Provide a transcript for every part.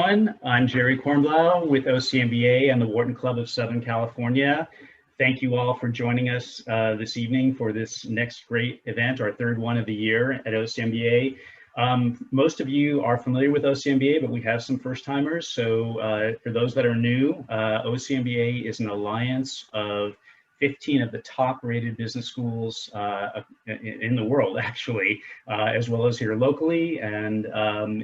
everyone. I'm Jerry Kornblau with OCMBA and the Wharton Club of Southern California. Thank you all for joining us this evening for this next great event, our third one of the year at OCMBA. Most of you are familiar with OCMBA, but we have some first timers. So for those that are new, OCMBA is an alliance of 15 of the top rated business schools in the world, actually, as well as here locally. And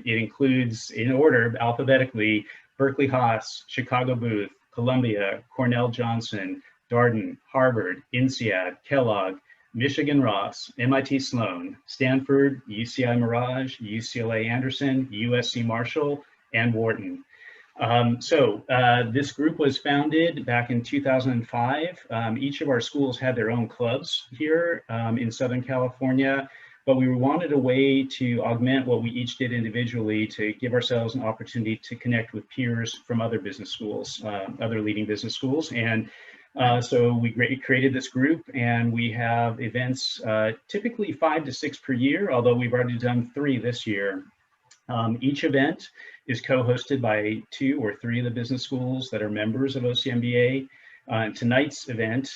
it includes, in order, alphabetically, Berkeley Haas, Chicago Booth, Columbia, Cornell Johnson, Darden, Harvard, INSEAD, Kellogg, Michigan Ross, MIT Sloan, Stanford, UCI Mirage, UCLA Anderson, USC Marshall, and Wharton. This group was founded back in 2005. Each of our schools had their own clubs here in Southern California, but we wanted a way to augment what we each did individually to give ourselves an opportunity to connect with peers from other business schools, other leading business schools. And so we created this group, and we have events, typically 5 to 6 per year, although we've already done 3 this year. Each event is co-hosted by 2 or 3 of the business schools that are members of OCMBA. Tonight's event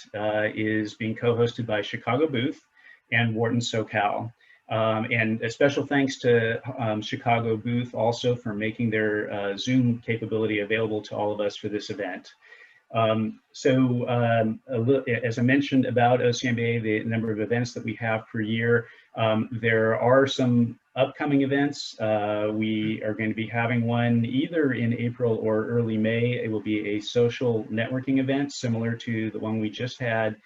is being co-hosted by Chicago Booth and Wharton SoCal. And a special thanks to Chicago Booth also for making their Zoom capability available to all of us for this event. As I mentioned about OCMBA, the number of events that we have per year, there are some upcoming events. We are going to be having one either in April or early May. It will be a social networking event similar to the one we just had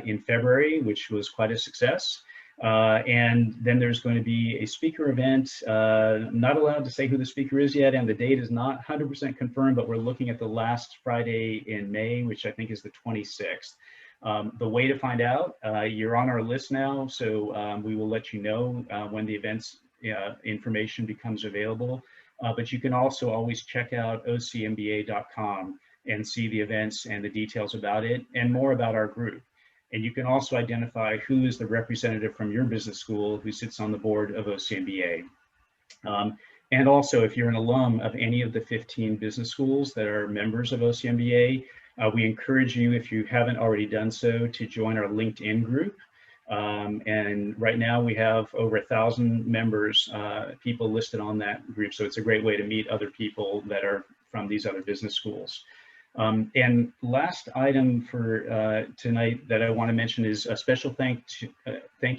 in February, which was quite a success. And then there's going to be a speaker event. Not allowed to say who the speaker is yet, and the date is not 100% confirmed, but we're looking at the last Friday in May, which I think is the 26th. The way to find out, you're on our list now, so we will let you know when the event's information becomes available. But you can also always check out ocmba.com and see the events and the details about it and more about our group. And you can also identify who is the representative from your business school who sits on the board of OCMBA. And also, if you're an alum of any of the 15 business schools that are members of OCMBA, we encourage you, if you haven't already done so, to join our LinkedIn group. And right now we have over 1,000 members, people listed on that group. So it's a great way to meet other people that are from these other business schools. And last item for tonight that I want to mention is a special thank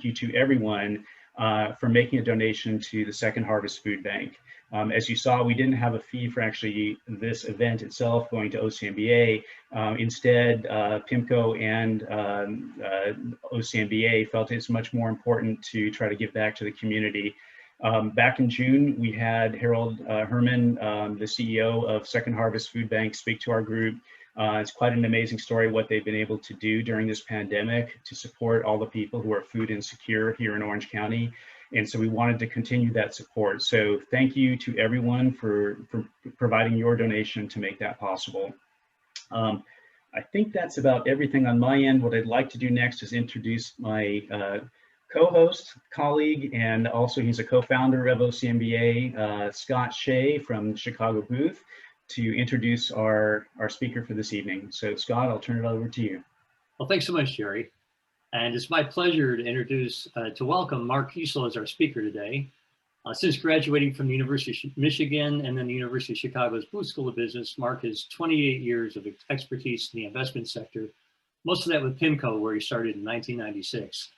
you to everyone for making a donation to the Second Harvest Food Bank. As you saw, we didn't have a fee for actually this event itself going to OCMBA. Instead, PIMCO and OCMBA felt it's much more important to try to give back to the community. Back in June, we had Harold Herman, the CEO of Second Harvest Food Bank, speak to our group. It's quite an amazing story what they've been able to do during this pandemic to support all the people who are food insecure here in Orange County. And so we wanted to continue that support. So thank you to everyone for providing your donation to make that possible. I think that's about everything on my end. What I'd like to do next is introduce my co-host, colleague, and also he's a co-founder of OCMBA, Scott Shea from Chicago Booth, to introduce our speaker for this evening. So Scott, I'll turn it over to you. Well, thanks so much, Jerry. And it's my pleasure to welcome Mark Kiesel as our speaker today. Since graduating from the University of Michigan and then the University of Chicago's Booth School of Business, Mark has 28 years of expertise in the investment sector, most of that with PIMCO, where he started in 1996.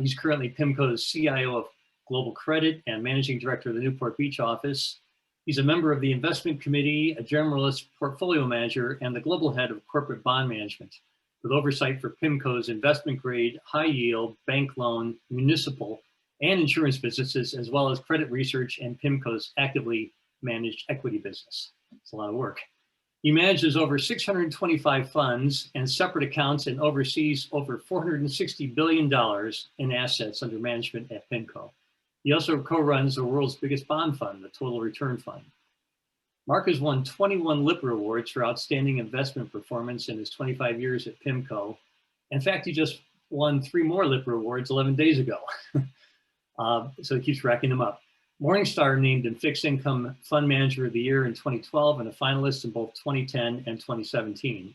He's currently PIMCO's CIO of Global Credit and Managing Director of the Newport Beach office. He's a member of the Investment Committee, a generalist portfolio manager, and the global head of corporate bond management, with oversight for PIMCO's investment grade, high yield, bank loan, municipal, and insurance businesses, as well as credit research and PIMCO's actively managed equity business. It's a lot of work. He manages over 625 funds and separate accounts and oversees over $460 billion in assets under management at PIMCO. He also co-runs the world's biggest bond fund, the Total Return Fund. Mark has won 21 Lipper Awards for outstanding investment performance in his 25 years at PIMCO. In fact, he just won 3 more Lipper Awards 11 days ago. So he keeps racking them up. Morningstar named him Fixed Income Fund Manager of the Year in 2012 and a finalist in both 2010 and 2017.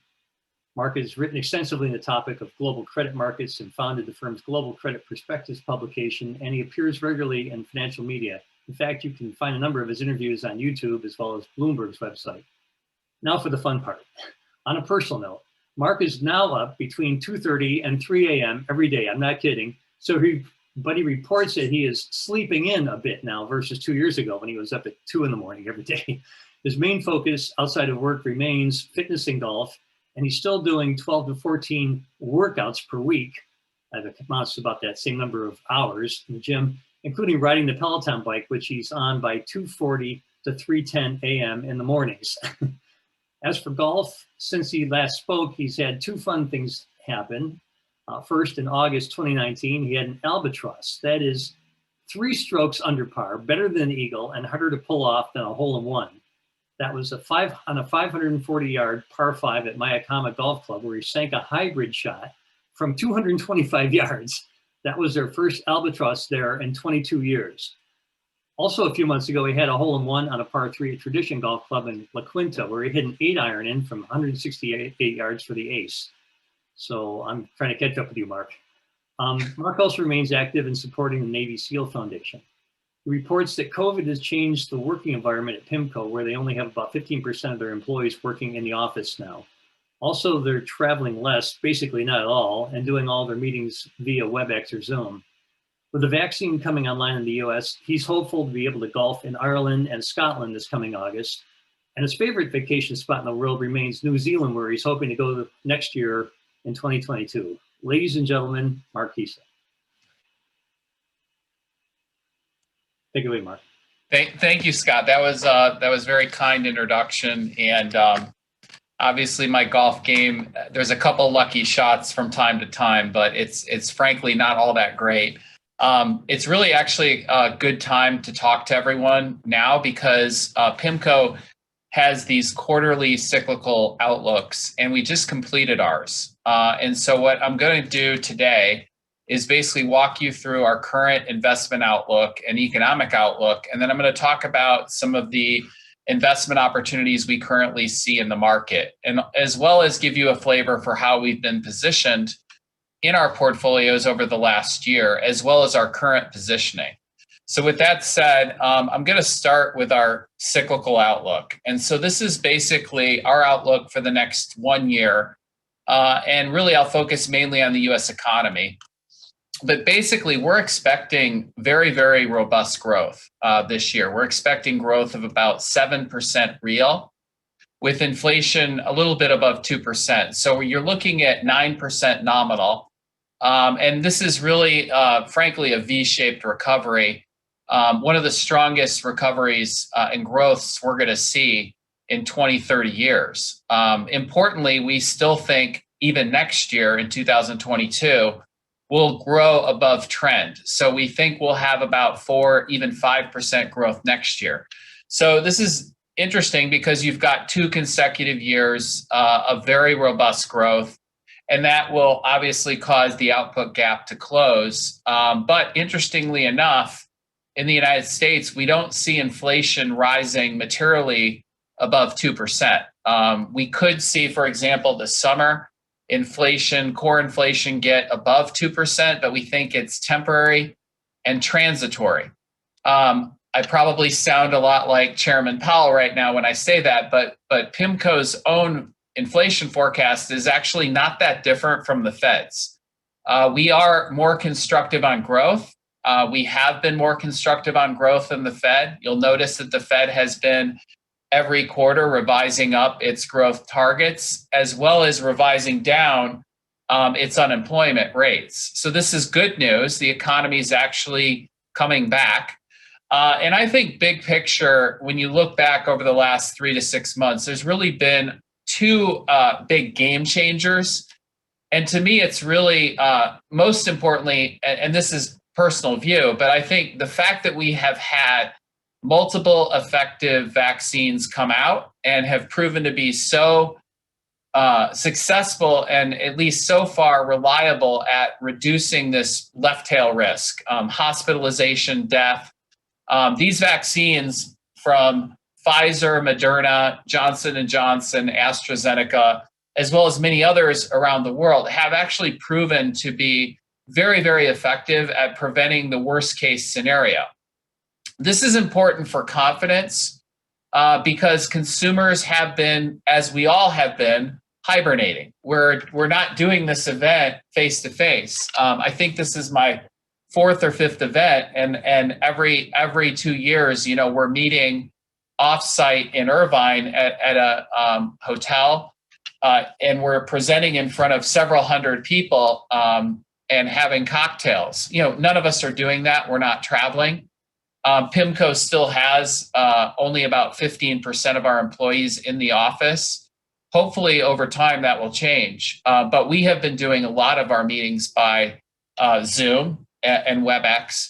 Mark has written extensively on the topic of global credit markets and founded the firm's Global Credit Perspectives publication, and he appears regularly in financial media. In fact, you can find a number of his interviews on YouTube as well as Bloomberg's website. Now for the fun part. On a personal note, Mark is now up between 2:30 and 3 a.m. every day. I'm not kidding. But he reports that he is sleeping in a bit now versus 2 years ago when he was up at 2 in the morning every day. His main focus outside of work remains fitness and golf, and he's still doing 12 to 14 workouts per week. That amounts to about that same number of hours in the gym, including riding the Peloton bike, which he's on by 2:40 to 3:10 a.m. in the mornings. As for golf, since he last spoke, he's had two fun things happen. First, in August 2019, he had an albatross. That is 3 strokes under par, better than an eagle, and harder to pull off than a hole-in-one. That was on a 540-yard par 5 at Mayakama Golf Club, where he sank a hybrid shot from 225 yards. That was their first albatross there in 22 years. Also, a few months ago, he had a hole-in-one on a par 3 at Tradition Golf Club in La Quinta, where he hit an 8-iron in from 168 yards for the ace. So I'm trying to catch up with you, Mark. Mark also remains active in supporting the Navy SEAL Foundation. He reports that COVID has changed the working environment at PIMCO, where they only have about 15% of their employees working in the office now. Also, they're traveling less, basically not at all, and doing all their meetings via WebEx or Zoom. With the vaccine coming online in the US, he's hopeful to be able to golf in Ireland and Scotland this coming August. And his favorite vacation spot in the world remains New Zealand, where he's hoping to go next year in 2022. Ladies and gentlemen, Mark Kiesel. Take it away, Mark. Thank you, Scott. That was a very kind introduction, and obviously my golf game, there's a couple lucky shots from time to time, but it's frankly not all that great. It's really actually a good time to talk to everyone now because PIMCO has these quarterly cyclical outlooks, and we just completed ours. And so what I'm going to do today is basically walk you through our current investment outlook and economic outlook, and then I'm going to talk about some of the investment opportunities we currently see in the market, and as well as give you a flavor for how we've been positioned in our portfolios over the last year, as well as our current positioning. So with that said, I'm going to start with our cyclical outlook. And so this is basically our outlook for the next 1 year. And really, I'll focus mainly on the US economy. But basically, we're expecting very, very robust growth this year. We're expecting growth of about 7% real, with inflation a little bit above 2%. So you're looking at 9% nominal. And this is really, frankly, a V-shaped recovery. One of the strongest recoveries and growths we're going to see in 20, 30 years. Importantly, we still think even next year in 2022, we'll grow above trend. So we think we'll have about 4, even 5% growth next year. So this is interesting because you've got 2 consecutive years of very robust growth, and that will obviously cause the output gap to close. But interestingly enough, in the United States, we don't see inflation rising materially above 2%. We could see, for example, this summer, core inflation get above 2%, but we think it's temporary and transitory. I probably sound a lot like Chairman Powell right now when I say that, but PIMCO's own inflation forecast is actually not that different from the Fed's. We are more constructive on growth. We have been more constructive on growth than the Fed. You'll notice that the Fed has been every quarter revising up its growth targets, as well as revising down its unemployment rates. So this is good news. The economy is actually coming back. And I think big picture, when you look back over the last 3 to 6 months, there's really been 2 big game changers. And to me, it's really most importantly, and this is personal view, but I think the fact that we have had multiple effective vaccines come out and have proven to be so successful and at least so far reliable at reducing this left tail risk, hospitalization, death, These vaccines from Pfizer, Moderna, Johnson & Johnson, AstraZeneca, as well as many others around the world, have actually proven to be very, very effective at preventing the worst case scenario. This is important for confidence because consumers have been, as we all have been, hibernating. We're not doing this event face to face. I think this is my fourth or fifth event, and every 2 years, we're meeting offsite in Irvine at a hotel, and we're presenting in front of several hundred people and having cocktails. None of us are doing that. We're not traveling. PIMCO still has only about 15% of our employees in the office. Hopefully over time that will change. But we have been doing a lot of our meetings by Zoom and WebEx.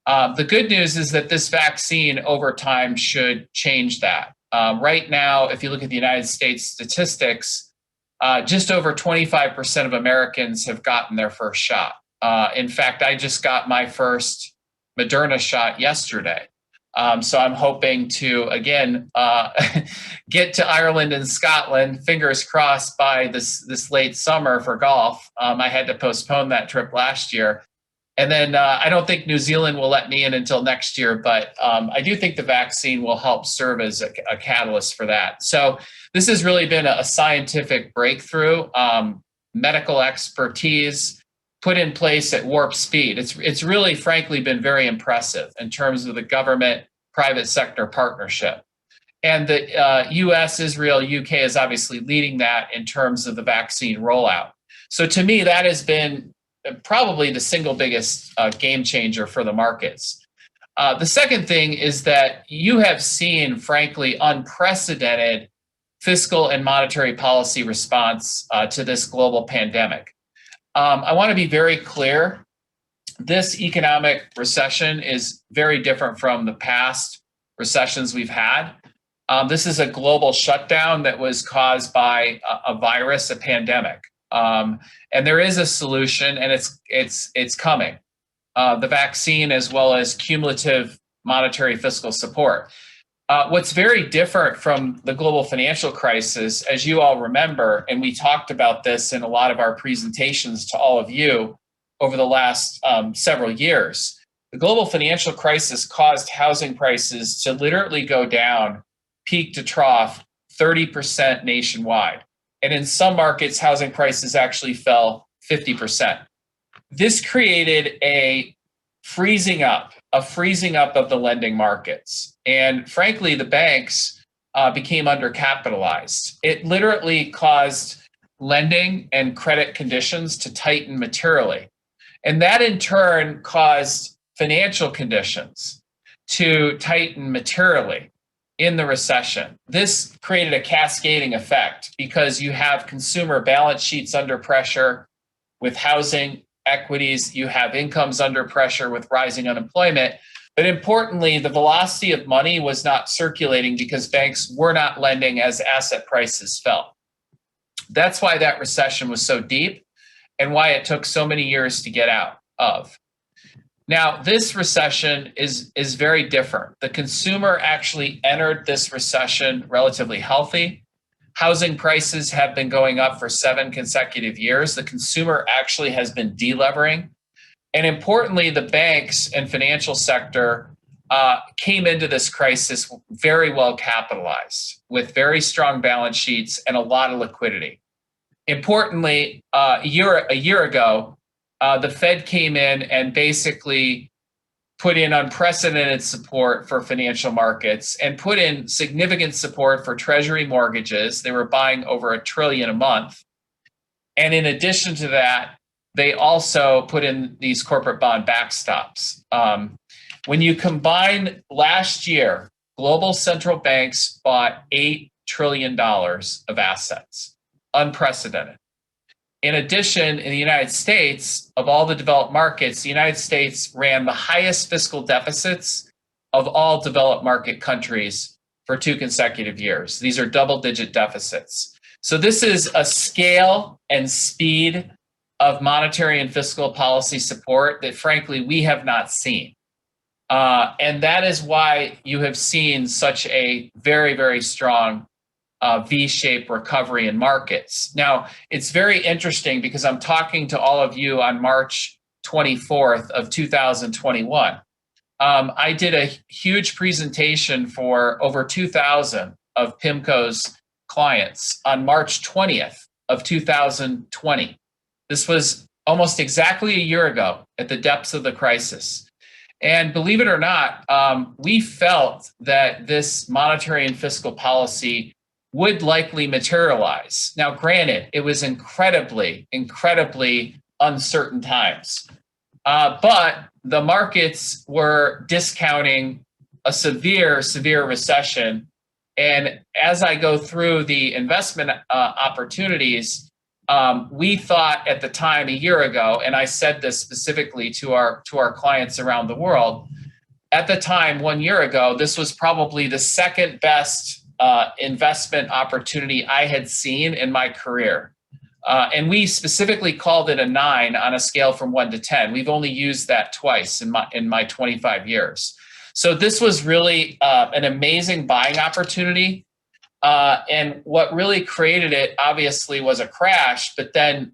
The good news is that this vaccine over time should change that. Right now, if you look at the United States statistics, just over 25% of Americans have gotten their first shot. In fact, I just got my first Moderna shot yesterday. So I'm hoping to, again, get to Ireland and Scotland, fingers crossed, by this late summer for golf. I had to postpone that trip last year. And then I don't think New Zealand will let me in until next year, but I do think the vaccine will help serve as a catalyst for that. So this has really been a scientific breakthrough, medical expertise put in place at warp speed. It's really, frankly, been very impressive in terms of the government-private sector partnership. And the US, Israel, UK is obviously leading that in terms of the vaccine rollout. So to me, that has been probably the single biggest game changer for the markets. The second thing is that you have seen, frankly, unprecedented fiscal and monetary policy response to this global pandemic. I want to be very clear. This economic recession is very different from the past recessions we've had. This is a global shutdown that was caused by a virus, a pandemic. And there is a solution, and it's coming. The vaccine, as well as cumulative monetary fiscal support. What's very different from the global financial crisis, as you all remember, and we talked about this in a lot of our presentations to all of you over the last several years, the global financial crisis caused housing prices to literally go down, peak to trough, 30% nationwide. And in some markets, housing prices actually fell 50%. This created a freezing up of the lending markets. And frankly, the banks became undercapitalized. It literally caused lending and credit conditions to tighten materially. And that in turn caused financial conditions to tighten materially in the recession. This created a cascading effect because you have consumer balance sheets under pressure with housing equities, you have incomes under pressure with rising unemployment. But importantly, the velocity of money was not circulating because banks were not lending as asset prices fell. That's why that recession was so deep and why it took so many years to get out of. Now, this recession is very different. The consumer actually entered this recession relatively healthy. Housing prices have been going up for 7 consecutive years. The consumer actually has been delevering. And importantly, the banks and financial sector came into this crisis very well capitalized with very strong balance sheets and a lot of liquidity. Importantly, a year ago, the Fed came in and basically put in unprecedented support for financial markets and put in significant support for Treasury mortgages. They were buying over $1 trillion a month. And in addition to that, they also put in these corporate bond backstops. When you combine last year, global central banks bought $8 trillion of assets, unprecedented. In addition, in the United States, of all the developed markets, the United States ran the highest fiscal deficits of all developed market countries for 2 consecutive years. These are double-digit deficits. So this is a scale and speed of monetary and fiscal policy support that, frankly, we have not seen. And that is why you have seen such a very, very strong V-shaped recovery in markets. Now, it's very interesting because I'm talking to all of you on March 24th of 2021. I did a huge presentation for over 2,000 of PIMCO's clients on March 20th of 2020. This was almost exactly a year ago at the depths of the crisis. And believe it or not, we felt that this monetary and fiscal policy would likely materialize. Now, granted, it was incredibly, incredibly uncertain times. But the markets were discounting a severe, severe recession. And as I go through the investment opportunities, we thought at the time a year ago, and I said this specifically to our clients around the world, at the time 1 year ago, this was probably the second best investment opportunity I had seen in my career. And we specifically called it a 9 on a scale from 1 to 10. We've only used that twice in my 25 years. So this was really an amazing buying opportunity. And what really created it, obviously, was a crash. But then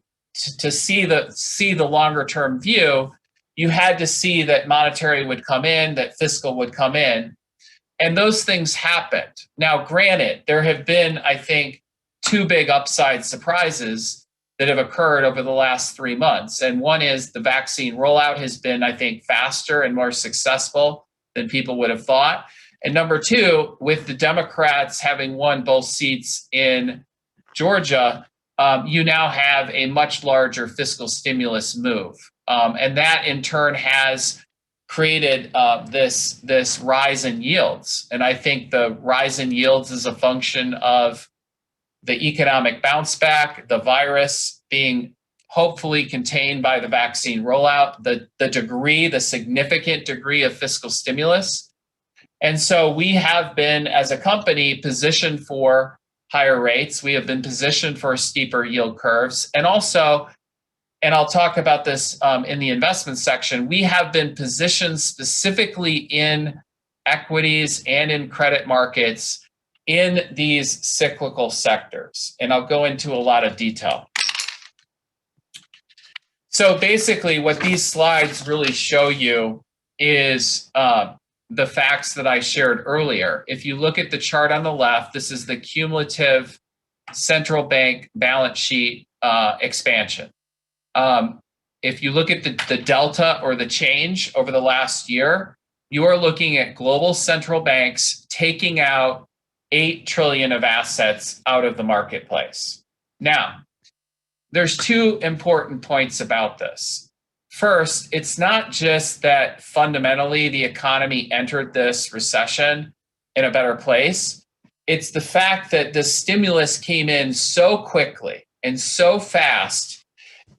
to see the longer term view, you had to see that monetary would come in, that fiscal would come in. And those things happened. Now, granted, there have been, I think, 2 big upside surprises that have occurred over the last 3 months. And one is the vaccine rollout has been, I think, faster and more successful than people would have thought. And number 2, with the Democrats having won both seats in Georgia, you now have a much larger fiscal stimulus move. And that in turn has created this rise in yields. And I think the rise in yields is a function of the economic bounce back, the virus being hopefully contained by the vaccine rollout, the significant degree of fiscal stimulus. And so we have been, as a company, positioned for higher rates. We have been positioned for steeper yield curves. And also, and I'll talk about this in the investment section, we have been positioned specifically in equities and in credit markets in these cyclical sectors. And I'll go into a lot of detail. So basically what these slides really show you is the facts that I shared earlier. If you look at the chart on the left, this is the cumulative central bank balance sheet expansion. If you look at the delta or the change over the last year, you are looking at global central banks taking out 8 trillion of assets out of the marketplace. Now, there's 2 important points about this. First, it's not just that fundamentally the economy entered this recession in a better place. It's the fact that the stimulus came in so quickly and so fast.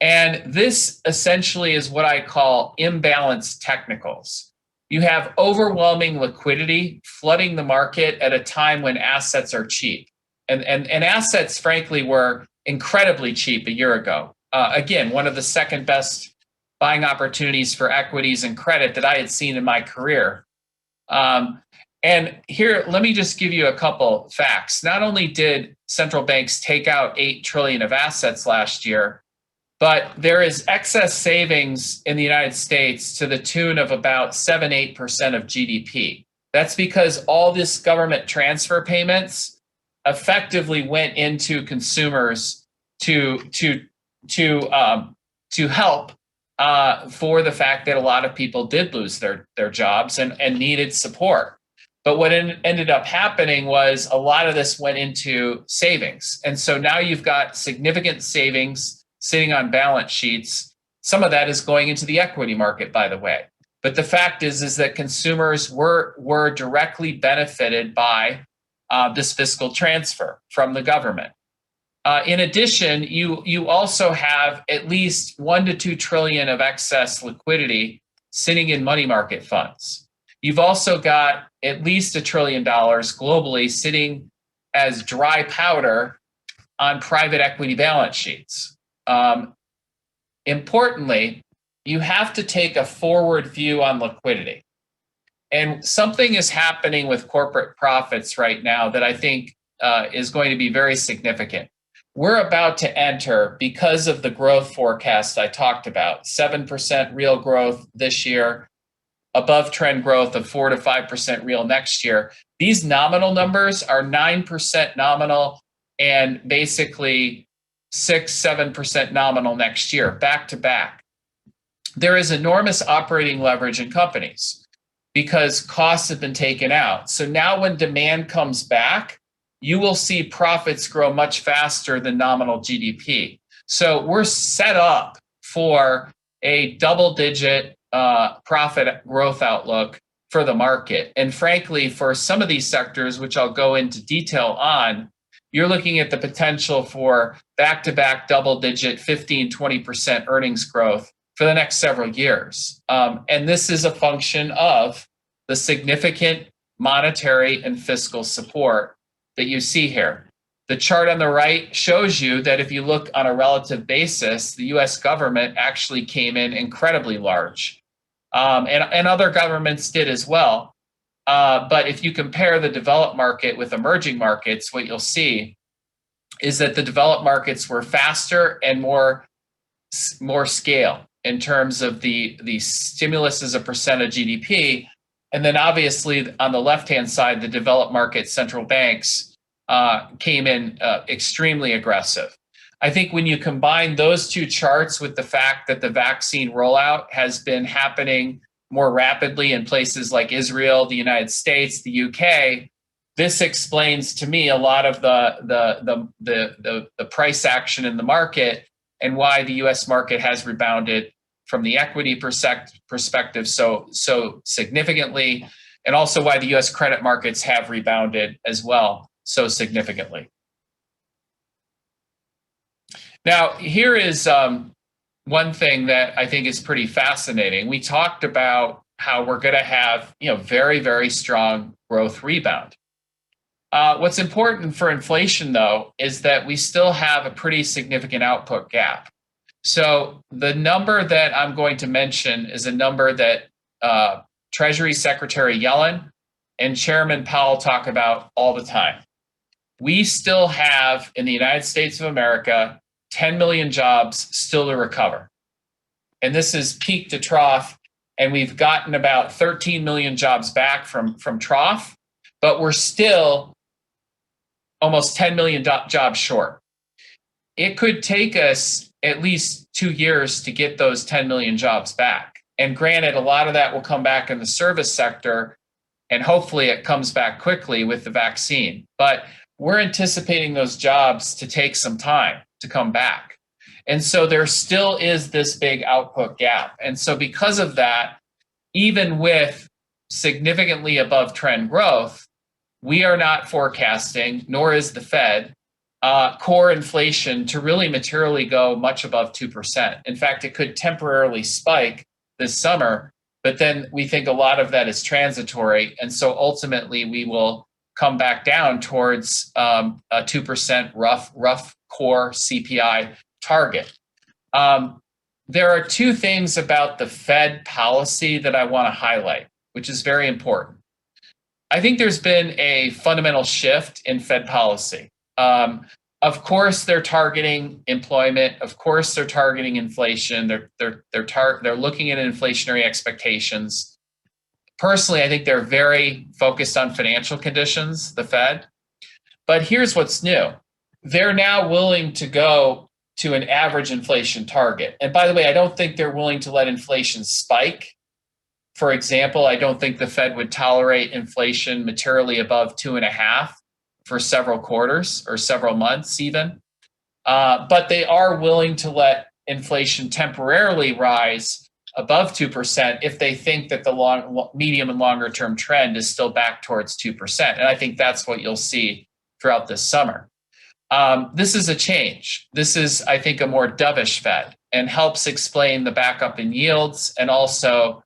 And this essentially is what I call imbalanced technicals. You have overwhelming liquidity flooding the market at a time when assets are cheap. And assets, frankly, were incredibly cheap a year ago. Again, one of the second best buying opportunities for equities and credit that I had seen in my career. And here, let me just give you a couple facts. Not only did central banks take out 8 trillion of assets last year, but there is excess savings in the United States to the tune of about 7-8% of GDP. That's because all this government transfer payments effectively went into consumers to help for the fact that a lot of people did lose their jobs and needed support. But what ended up happening was a lot of this went into savings. And so now you've got significant savings sitting on balance sheets. Some of that is going into the equity market, by the way. But the fact is that consumers were directly benefited by this fiscal transfer from the government. In addition, you also have at least 1 to 2 trillion of excess liquidity sitting in money market funds. You've also got at least $1 trillion globally sitting as dry powder on private equity balance sheets. Importantly, you have to take a forward view on liquidity. And something is happening with corporate profits right now that I think is going to be very significant. We're about to enter, because of the growth forecast I talked about, 7% real growth this year, above trend growth of 4 to 5% real next year. These nominal numbers are 9% nominal and basically 6-7% nominal next year, back to back. There is enormous operating leverage in companies because costs have been taken out. So now when demand comes back, you will see profits grow much faster than nominal GDP. So we're set up for a double-digit profit growth outlook for the market. And frankly, for some of these sectors, which I'll go into detail on, you're looking at the potential for back-to-back double-digit 15-20% earnings growth for the next several years. And this is a function of the significant monetary and fiscal support that you see here. The chart on the right shows you that if you look on a relative basis, the US government actually came in incredibly large. And other governments did as well. But if you compare the developed market with emerging markets, what you'll see is that the developed markets were faster and more scale in terms of the stimulus as a percent of GDP. And then obviously on the left-hand side, the developed market central banks came in extremely aggressive. I think when you combine those two charts with the fact that the vaccine rollout has been happening more rapidly in places like Israel, the United States, the UK, this explains to me a lot of the price action in the market and why the US market has rebounded from the equity perspective so significantly, and also why the US credit markets have rebounded as well so significantly. Now, here is one thing that I think is pretty fascinating. We talked about how we're going to have, very, very strong growth rebound. What's important for inflation, though, is that we still have a pretty significant output gap. So the number that I'm going to mention is a number that Treasury Secretary Yellen and Chairman Powell talk about all the time. We still have, in the United States of America, 10 million jobs still to recover. And this is peak to trough, and we've gotten about 13 million jobs back from trough, but we're still almost 10 million jobs short. It could take us at least 2 years to get those 10 million jobs back. And granted, a lot of that will come back in the service sector, and hopefully it comes back quickly with the vaccine. But we're anticipating those jobs to take some time to come back. And so there still is this big output gap. And so because of that, even with significantly above trend growth, we are not forecasting, nor is the Fed, core inflation to really materially go much above 2%. In fact, it could temporarily spike this summer, but then we think a lot of that is transitory. And so ultimately we will come back down towards a 2% rough core CPI target. There are two things about the Fed policy that I want to highlight, which is very important. I think there's been a fundamental shift in Fed policy. Of course, they're targeting employment. Of course, they're targeting inflation. They're looking at inflationary expectations. Personally, I think they're very focused on financial conditions, the Fed. But here's what's new. They're now willing to go to an average inflation target. And by the way, I don't think they're willing to let inflation spike. For example, I don't think the Fed would tolerate inflation materially above 2.5 for several quarters or several months even. But they are willing to let inflation temporarily rise above 2% if they think that the medium and longer term trend is still back towards 2%. And I think that's what you'll see throughout this summer. This is a change. This is, I think, a more dovish Fed and helps explain the backup in yields and also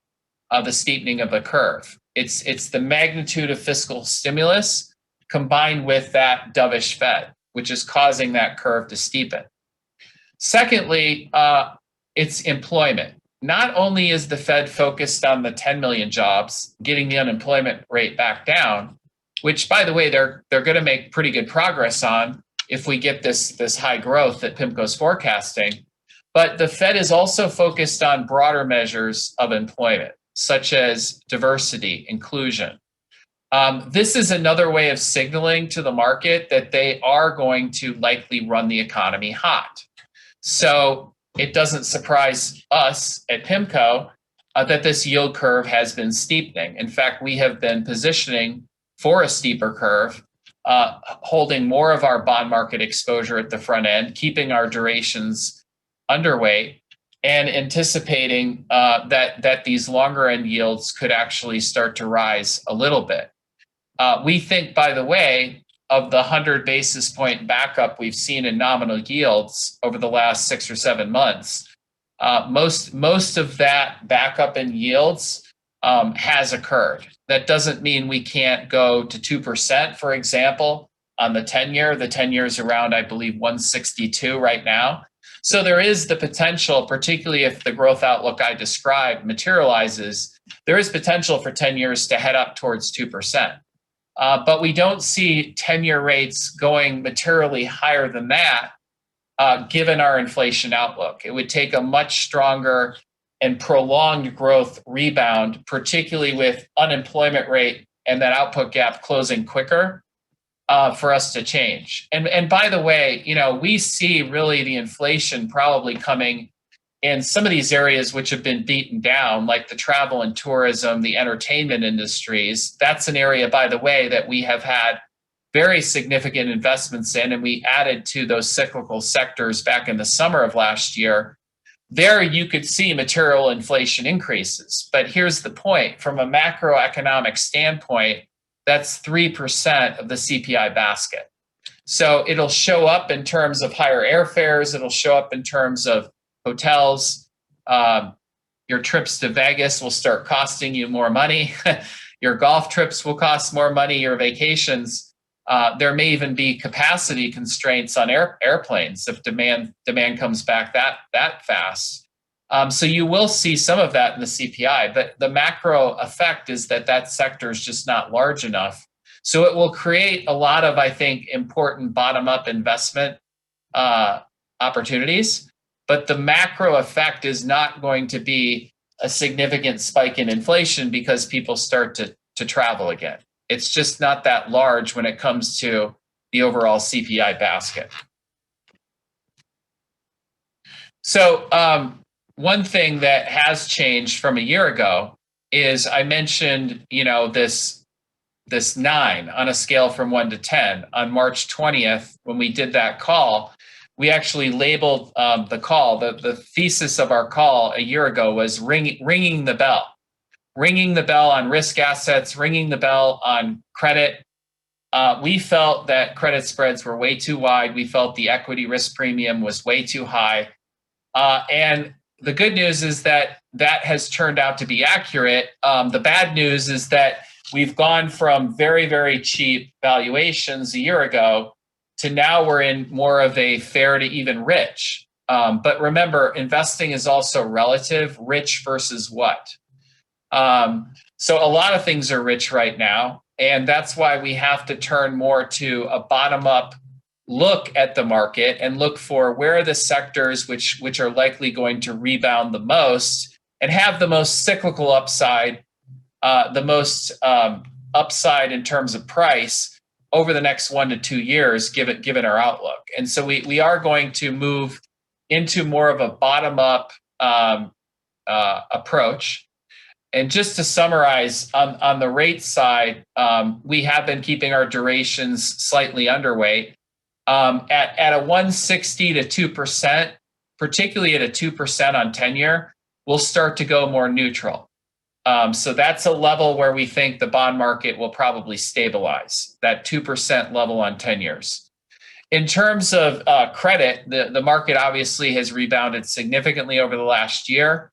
the steepening of the curve. It's the magnitude of fiscal stimulus combined with that dovish Fed, which is causing that curve to steepen. Secondly, it's employment. not only is the Fed focused on the 10 million jobs, getting the unemployment rate back down, which, by the way, they're going to make pretty good progress on if we get this high growth that PIMCO is forecasting. But the Fed is also focused on broader measures of employment, such as diversity, inclusion. This is another way of signaling to the market that they are going to likely run the economy hot. So it doesn't surprise us at PIMCO that this yield curve has been steepening. In fact, we have been positioning for a steeper curve, holding more of our bond market exposure at the front end, keeping our durations underweight, and anticipating that these longer end yields could actually start to rise a little bit. We think, by the way, of the 100 basis point backup we've seen in nominal yields over the last 6 or 7 months, most of that backup in yields has occurred. That doesn't mean we can't go to 2%, for example, on the 10-year. The 10-year is around, I believe, 162 right now. So there is the potential, particularly if the growth outlook I described materializes, there is potential for 10 years to head up towards 2%. But we don't see 10-year rates going materially higher than that, given our inflation outlook. It would take a much stronger and prolonged growth rebound, particularly with unemployment rate and that output gap closing quicker, for us to change. And by the way, we see really the inflation probably coming in some of these areas which have been beaten down, like the travel and tourism, the entertainment industries. That's an area, by the way, that we have had very significant investments in, and we added to those cyclical sectors back in the summer of last year. There you could see material inflation increases. But here's the point. From a macroeconomic standpoint, that's 3% of the CPI basket. So it'll show up in terms of higher airfares. It'll show up in terms of hotels. Your trips to Vegas will start costing you more money. Your golf trips will cost more money. Your vacations. There may even be capacity constraints on airplanes if demand comes back that fast. So you will see some of that in the CPI, but the macro effect is that sector is just not large enough. So it will create a lot of, I think, important bottom-up investment opportunities, but the macro effect is not going to be a significant spike in inflation because people start to travel again. It's just not that large when it comes to the overall CPI basket. So one thing that has changed from a year ago is I mentioned, this 9 on a scale from 1 to 10. On March 20th, when we did that call, we actually labeled the call. The thesis of our call a year ago was ringing the bell. Ringing the bell on risk assets, ringing the bell on credit. We felt that credit spreads were way too wide. We felt the equity risk premium was way too high. And the good news is that has turned out to be accurate. The bad news is that we've gone from very, very cheap valuations a year ago to now we're in more of a fair to even rich. But remember, investing is also relative, rich versus what? So a lot of things are rich right now, and that's why we have to turn more to a bottom-up look at the market and look for where are the sectors which are likely going to rebound the most and have the most cyclical upside, the most upside in terms of price over the next 1 to 2 years, given our outlook. And so we are going to move into more of a bottom-up approach. And just to summarize, on the rate side, we have been keeping our durations slightly underweight. At a 160 to 2%, particularly at a 2% on 10-year, we'll start to go more neutral. So that's a level where we think the bond market will probably stabilize, that 2% level on 10 years. In terms of credit, the market obviously has rebounded significantly over the last year.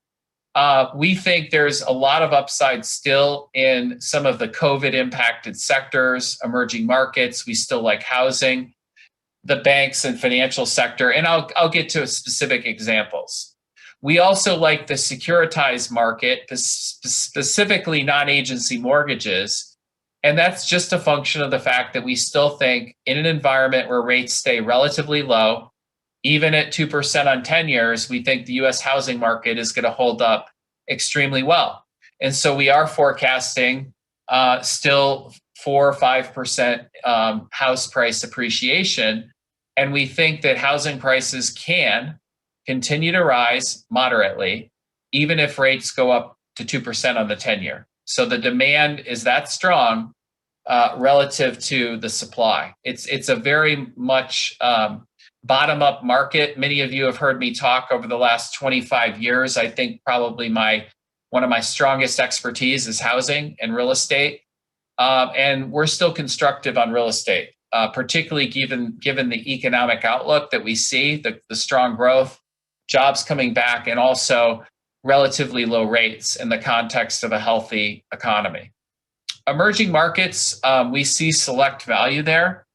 We think there's a lot of upside still in some of the COVID impacted sectors, emerging markets. We still like housing, the banks and financial sector. And I'll get to specific examples. We also like the securitized market, specifically non-agency mortgages. And that's just a function of the fact that we still think in an environment where rates stay relatively low, even at 2% on 10 years, we think the US housing market is going to hold up extremely well. And so we are forecasting still 4 or 5% house price appreciation. And we think that housing prices can continue to rise moderately, even if rates go up to 2% on the 10-year. So the demand is that strong relative to the supply. It's a very much bottom-up market. Many of you have heard me talk over the last 25 years. I think probably one of my strongest expertise is housing and real estate. And we're still constructive on real estate, particularly given the economic outlook that we see, the strong growth, jobs coming back, and also relatively low rates in the context of a healthy economy. Emerging markets, we see select value there.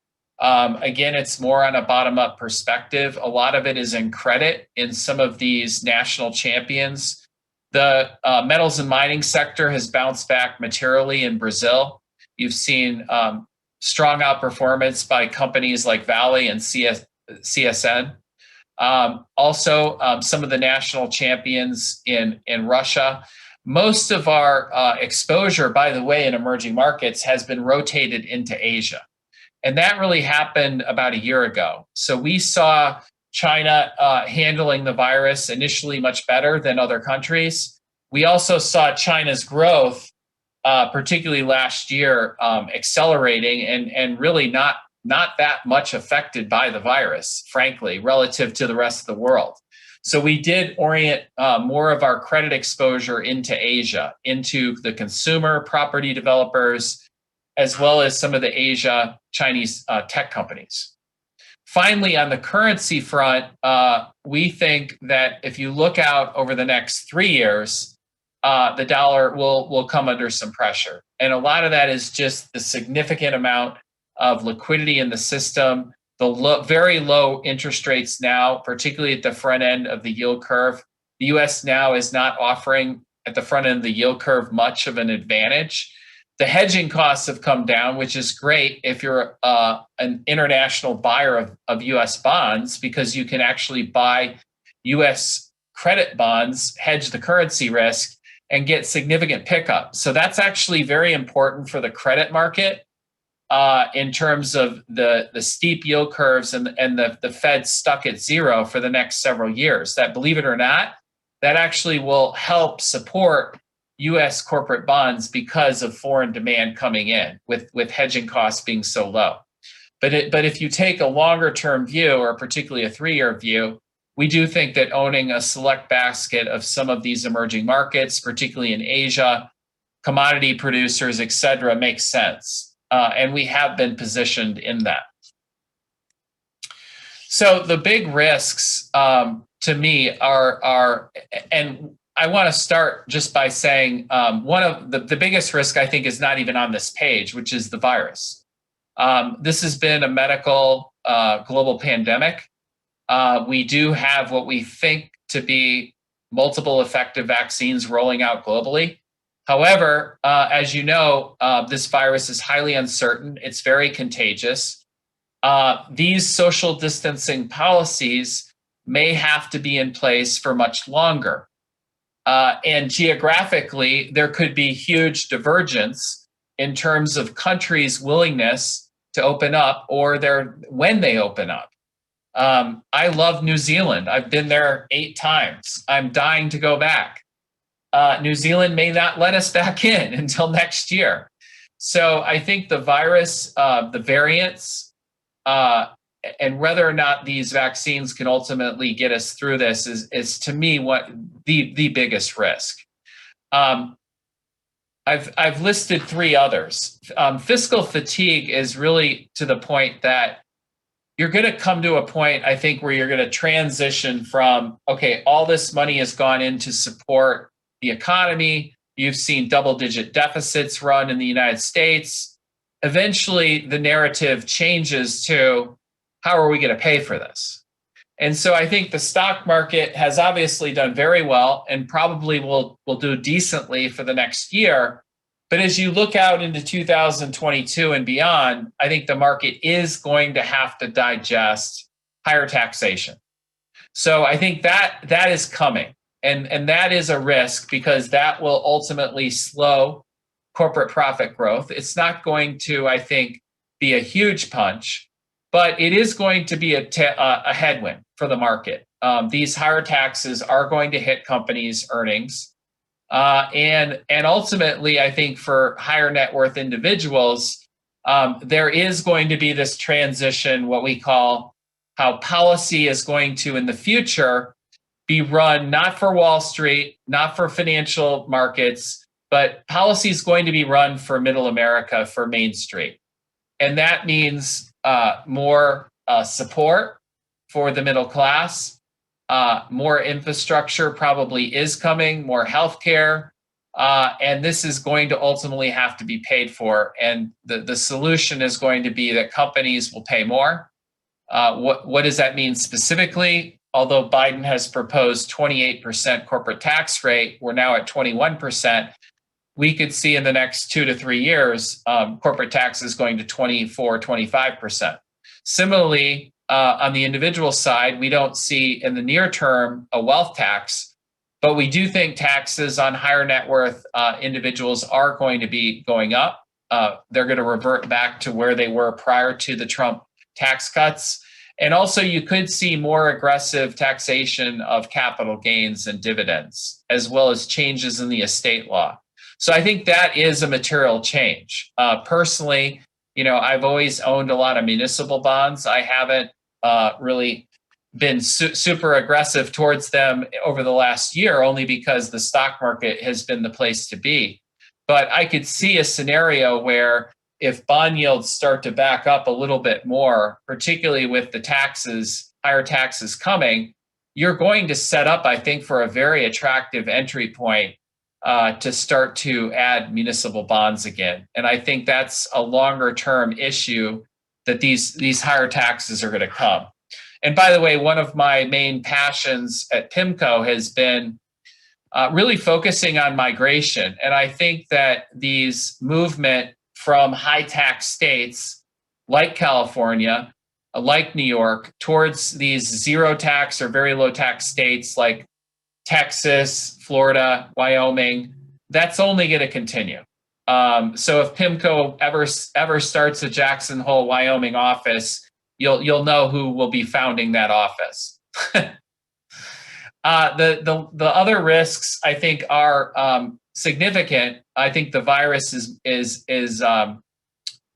Again, it's more on a bottom-up perspective. A lot of it is in credit in some of these national champions. The metals and mining sector has bounced back materially in Brazil. You've seen strong outperformance by companies like Vale and CSN. Also, some of the national champions in Russia. Most of our exposure, by the way, in emerging markets has been rotated into Asia. And that really happened about a year ago. So we saw China handling the virus initially much better than other countries. We also saw China's growth, particularly last year, accelerating and really not that much affected by the virus, frankly, relative to the rest of the world. So we did orient more of our credit exposure into Asia, into the consumer property developers, as well as some of the Asia Chinese tech companies. Finally, on the currency front, we think that if you look out over the next 3 years, the dollar will come under some pressure. And a lot of that is just the significant amount of liquidity in the system, the very low interest rates now, particularly at the front end of the yield curve. The US now is not offering at the front end of the yield curve much of an advantage. The hedging costs have come down, which is great if you're an international buyer of US bonds, because you can actually buy US credit bonds, hedge the currency risk, and get significant pickup. So that's actually very important for the credit market in terms of the steep yield curves and the Fed stuck at zero for the next several years. That, believe it or not, that actually will help support US corporate bonds because of foreign demand coming in with hedging costs being so low. But if you take a longer term view, or particularly a 3-year view, we do think that owning a select basket of some of these emerging markets, particularly in Asia, commodity producers, et cetera, makes sense. And we have been positioned in that. So the big risks to me are, and I want to start just by saying one of the biggest risk, I think, is not even on this page, which is the virus. This has been a medical global pandemic. We do have what we think to be multiple effective vaccines rolling out globally. However, as you know, this virus is highly uncertain. It's very contagious. These social distancing policies may have to be in place for much longer. And geographically, there could be huge divergence in terms of countries' willingness to open up or when they open up. I love New Zealand. I've been there 8 times. I'm dying to go back. New Zealand may not let us back in until next year. So I think the virus, the variants, and whether or not these vaccines can ultimately get us through this is to me what the biggest risk. I've listed 3 others. Fiscal fatigue is really to the point that you're going to come to a point, I think, where you're going to transition from, okay, all this money has gone in to support the economy. You've seen double-digit deficits run in the United States. Eventually, the narrative changes to, how are we going to pay for this? And so I think the stock market has obviously done very well and probably will do decently for the next year. But as you look out into 2022 and beyond, I think the market is going to have to digest higher taxation. So I think that is coming. And that is a risk because that will ultimately slow corporate profit growth. It's not going to, I think, be a huge punch, but it is going to be a headwind for the market. These higher taxes are going to hit companies' earnings. And ultimately, I think for higher net worth individuals, there is going to be this transition, what we call how policy is going to, in the future, be run not for Wall Street, not for financial markets, but policy is going to be run for middle America, for Main Street. And that means more support for the middle class, more infrastructure probably is coming, more healthcare, and this is going to ultimately have to be paid for. And the solution is going to be that companies will pay more. What does that mean specifically? Although Biden has proposed 28% corporate tax rate, we're now at 21%. We could see in the next 2 to 3 years, corporate tax is going to 24, 25%. Similarly, on the individual side, we don't see in the near term a wealth tax, but we do think taxes on higher net worth individuals are going to be going up. They're going to revert back to where they were prior to the Trump tax cuts. And also you could see more aggressive taxation of capital gains and dividends, as well as changes in the estate law. So I think that is a material change. Personally, I've always owned a lot of municipal bonds. I haven't really been super aggressive towards them over the last year, only because the stock market has been the place to be. But I could see a scenario where if bond yields start to back up a little bit more, particularly with the taxes, higher taxes coming, you're going to set up, I think, for a very attractive entry point to start to add municipal bonds again. And I think that's a longer term issue, that these higher taxes are going to come. And by the way, one of my main passions at PIMCO has been really focusing on migration. And I think that these movement from high tax states like California, like New York, towards these zero tax or very low tax states like Texas, Florida, Wyoming, that's only going to continue. So if PIMCO ever starts a Jackson Hole, Wyoming office, you'll know who will be founding that office. The other risks, I think, are significant. I think the virus is the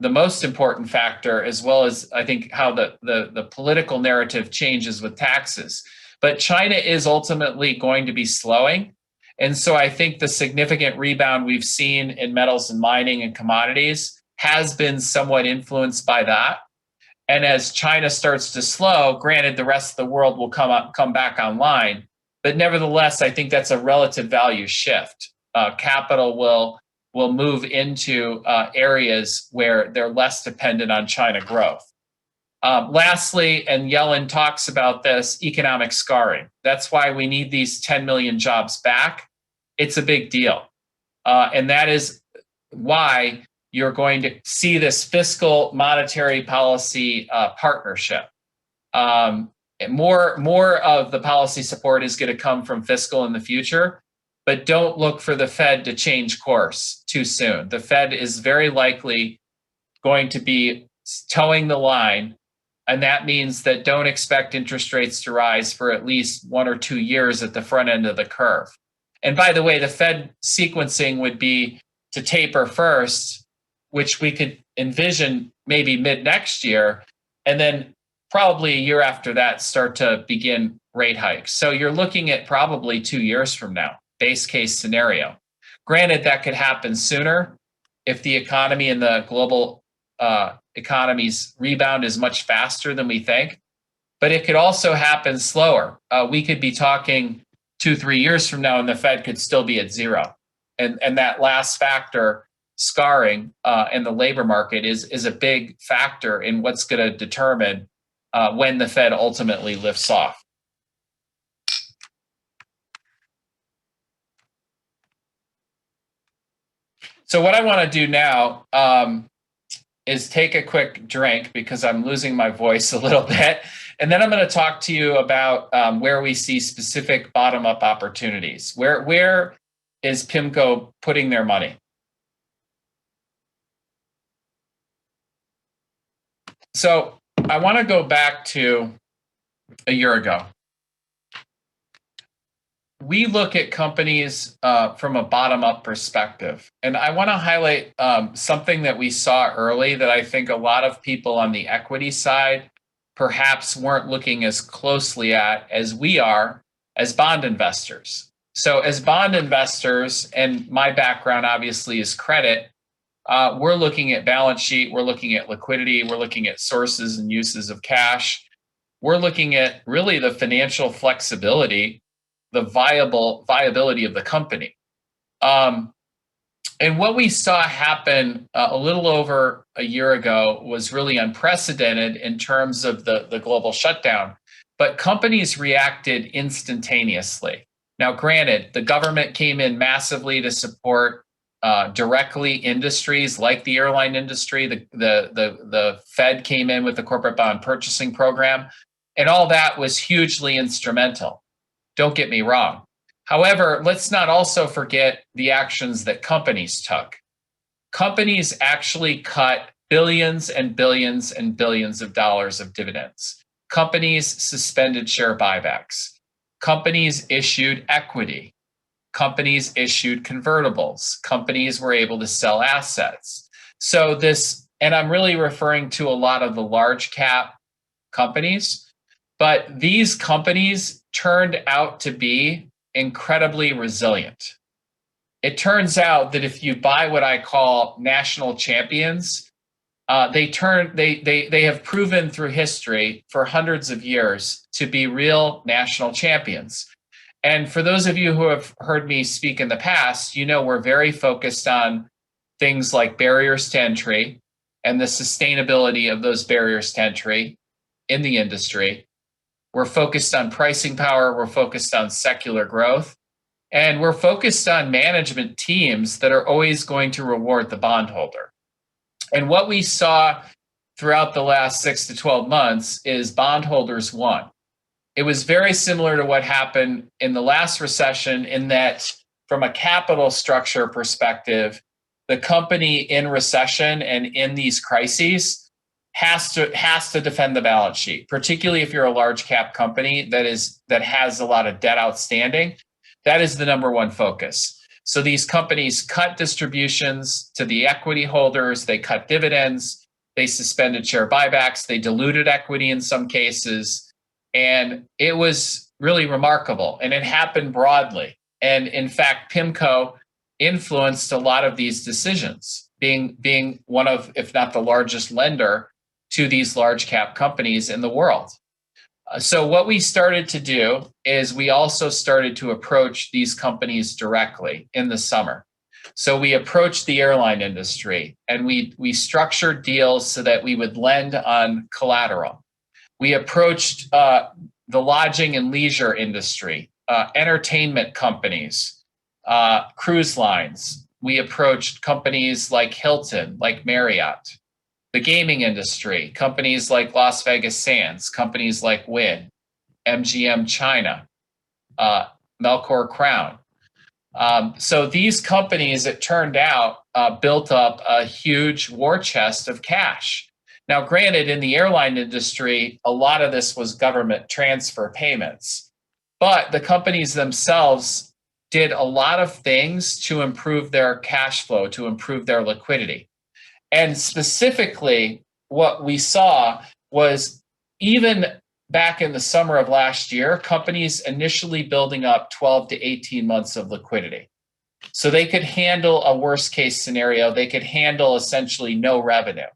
most important factor, as well as I think how the political narrative changes with taxes. But China is ultimately going to be slowing. And so I think the significant rebound we've seen in metals and mining and commodities has been somewhat influenced by that. And as China starts to slow, granted, the rest of the world will come back online. But nevertheless, I think that's a relative value shift. Capital will move into areas where they're less dependent on China growth. Lastly, and Yellen talks about this, economic scarring. That's why we need these 10 million jobs back. It's a big deal. And that is why you're going to see this fiscal monetary policy partnership. More of the policy support is going to come from fiscal in the future, but don't look for the Fed to change course too soon. The Fed is very likely going to be towing the line. And that means that don't expect interest rates to rise for at least 1 or 2 years at the front end of the curve. And by the way, the Fed sequencing would be to taper first, which we could envision maybe mid next year, and then probably a year after that start to begin rate hikes. So you're looking at probably 2 years from now, base case scenario. Granted, that could happen sooner if the economy and the global economy's rebound is much faster than we think, but it could also happen slower. We could be talking 2-3 years from now and the Fed could still be at zero. And that last factor, scarring in the labor market, is a big factor in what's going to determine when the Fed ultimately lifts off. So what I want to do now is take a quick drink because I'm losing my voice a little bit. And then I'm going to talk to you about where we see specific bottom-up opportunities. Where is PIMCO putting their money? So I want to go back to a year ago. We look at companies from a bottom-up perspective. And I want to highlight something that we saw early that I think a lot of people on the equity side perhaps weren't looking as closely at as we are as bond investors. So as bond investors, and my background obviously is credit, we're looking at balance sheet, we're looking at liquidity, we're looking at sources and uses of cash. We're looking at really the financial flexibility, the viability of the company. And what we saw happen a little over a year ago was really unprecedented in terms of the global shutdown, but companies reacted instantaneously. Now, granted, the government came in massively to support directly industries like the airline industry. The Fed came in with the corporate bond purchasing program, and all that was hugely instrumental. Don't get me wrong. However, let's not also forget the actions that companies took. Companies actually cut billions and billions and billions of dollars of dividends. Companies suspended share buybacks. Companies issued equity. Companies issued convertibles. Companies were able to sell assets. So this, and I'm really referring to a lot of the large cap companies, but these companies turned out to be incredibly resilient. It turns out that if you buy what I call national champions, they have proven through history for hundreds of years to be real national champions. And for those of you who have heard me speak in the past, you know we're very focused on things like barriers to entry and the sustainability of those barriers to entry in the industry. We're focused on pricing power, we're focused on secular growth, and we're focused on management teams that are always going to reward the bondholder. And what we saw throughout the last 6 to 12 months is bondholders won. It was very similar to what happened in the last recession in that from a capital structure perspective, the company in recession and in these crises has to defend the balance sheet, particularly if you're a large cap company that has a lot of debt outstanding. That is the number one focus. So these companies cut distributions to the equity holders, they cut dividends, they suspended share buybacks, they diluted equity in some cases, and it was really remarkable. And it happened broadly. And in fact, PIMCO influenced a lot of these decisions, being one of, if not the largest lender to these large cap companies in the world. So what we started to do is we also started to approach these companies directly in the summer. So we approached the airline industry and we structured deals so that we would lend on collateral. We approached the lodging and leisure industry, entertainment companies, cruise lines. We approached companies like Hilton, like Marriott. The gaming industry, companies like Las Vegas Sands, companies like Wynn, MGM China, Melcor Crown. So these companies, it turned out, built up a huge war chest of cash. Now, granted, in the airline industry, a lot of this was government transfer payments, but the companies themselves did a lot of things to improve their cash flow, to improve their liquidity. And specifically, what we saw was even back in the summer of last year, companies initially building up 12 to 18 months of liquidity. So they could handle a worst case scenario. They could handle essentially no revenue.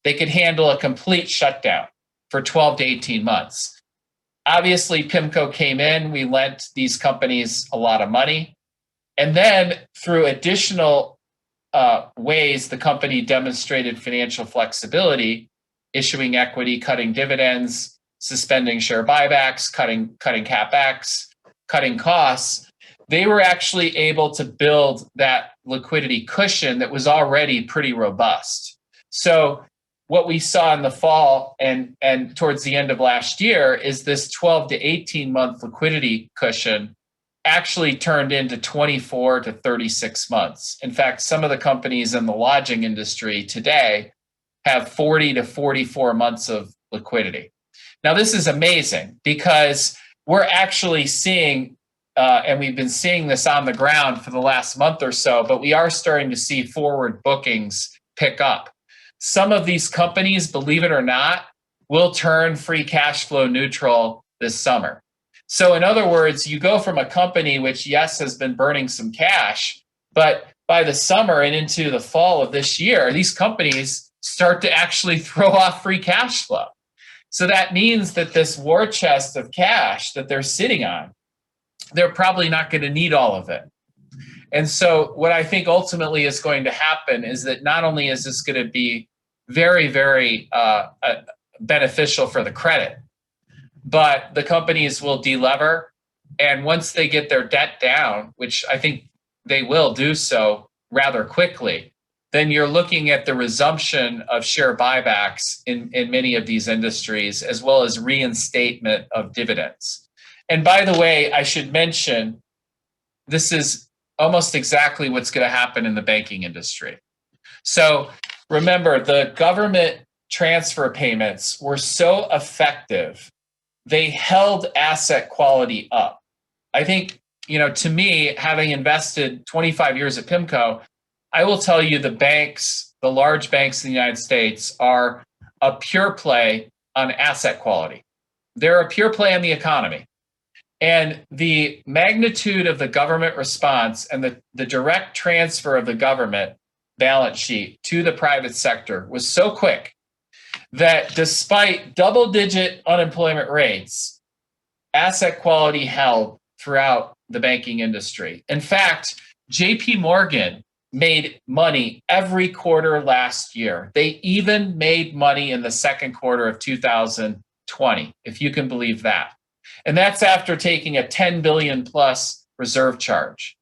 They could handle a complete shutdown for 12 to 18 months. Obviously, PIMCO came in. We lent these companies a lot of money. And then through additional ways the company demonstrated financial flexibility, issuing equity, cutting dividends, suspending share buybacks, cutting CapEx, cutting costs, they were actually able to build that liquidity cushion that was already pretty robust. So what we saw in the fall and towards the end of last year is this 12 to 18 month liquidity cushion actually turned into 24 to 36 months. In fact, some of the companies in the lodging industry today have 40 to 44 months of liquidity. Now, this is amazing because we're actually seeing, and we've been seeing this on the ground for the last month or so, but we are starting to see forward bookings pick up. Some of these companies, believe it or not, will turn free cash flow neutral this summer. So in other words, you go from a company which, yes, has been burning some cash, but by the summer and into the fall of this year, these companies start to actually throw off free cash flow. So that means that this war chest of cash that they're sitting on, they're probably not going to need all of it. And so what I think ultimately is going to happen is that not only is this going to be very, very beneficial for the credit, but the companies will delever. And once they get their debt down, which I think they will do so rather quickly, then you're looking at the resumption of share buybacks in many of these industries, as well as reinstatement of dividends. And by the way, I should mention, this is almost exactly what's going to happen in the banking industry. So remember, the government transfer payments were so effective, they held asset quality up. I think, to me, having invested 25 years at PIMCO, I will tell you the banks, the large banks in the United States, are a pure play on asset quality. They're a pure play on the economy. And the magnitude of the government response and the direct transfer of the government balance sheet to the private sector was so quick that despite double-digit unemployment rates, asset quality held throughout the banking industry. In fact, JP Morgan made money every quarter last year. They even made money in the second quarter of 2020, if you can believe that. And that's after taking a 10 billion plus reserve charge.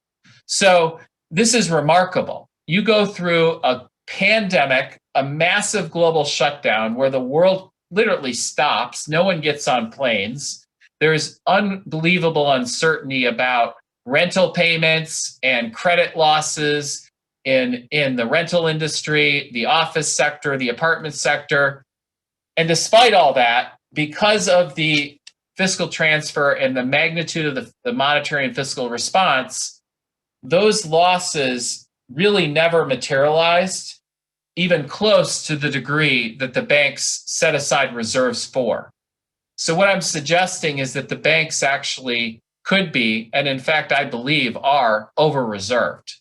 So this is remarkable. You go through a pandemic, a massive global shutdown where the world literally stops. No one gets on planes. There's unbelievable uncertainty about rental payments and credit losses in the rental industry, the office sector, the apartment sector. And despite all that, because of the fiscal transfer and the magnitude of the monetary and fiscal response, those losses really never materialized, even close to the degree that the banks set aside reserves for. So what I'm suggesting is that the banks actually could be, and in fact, I believe are, over-reserved.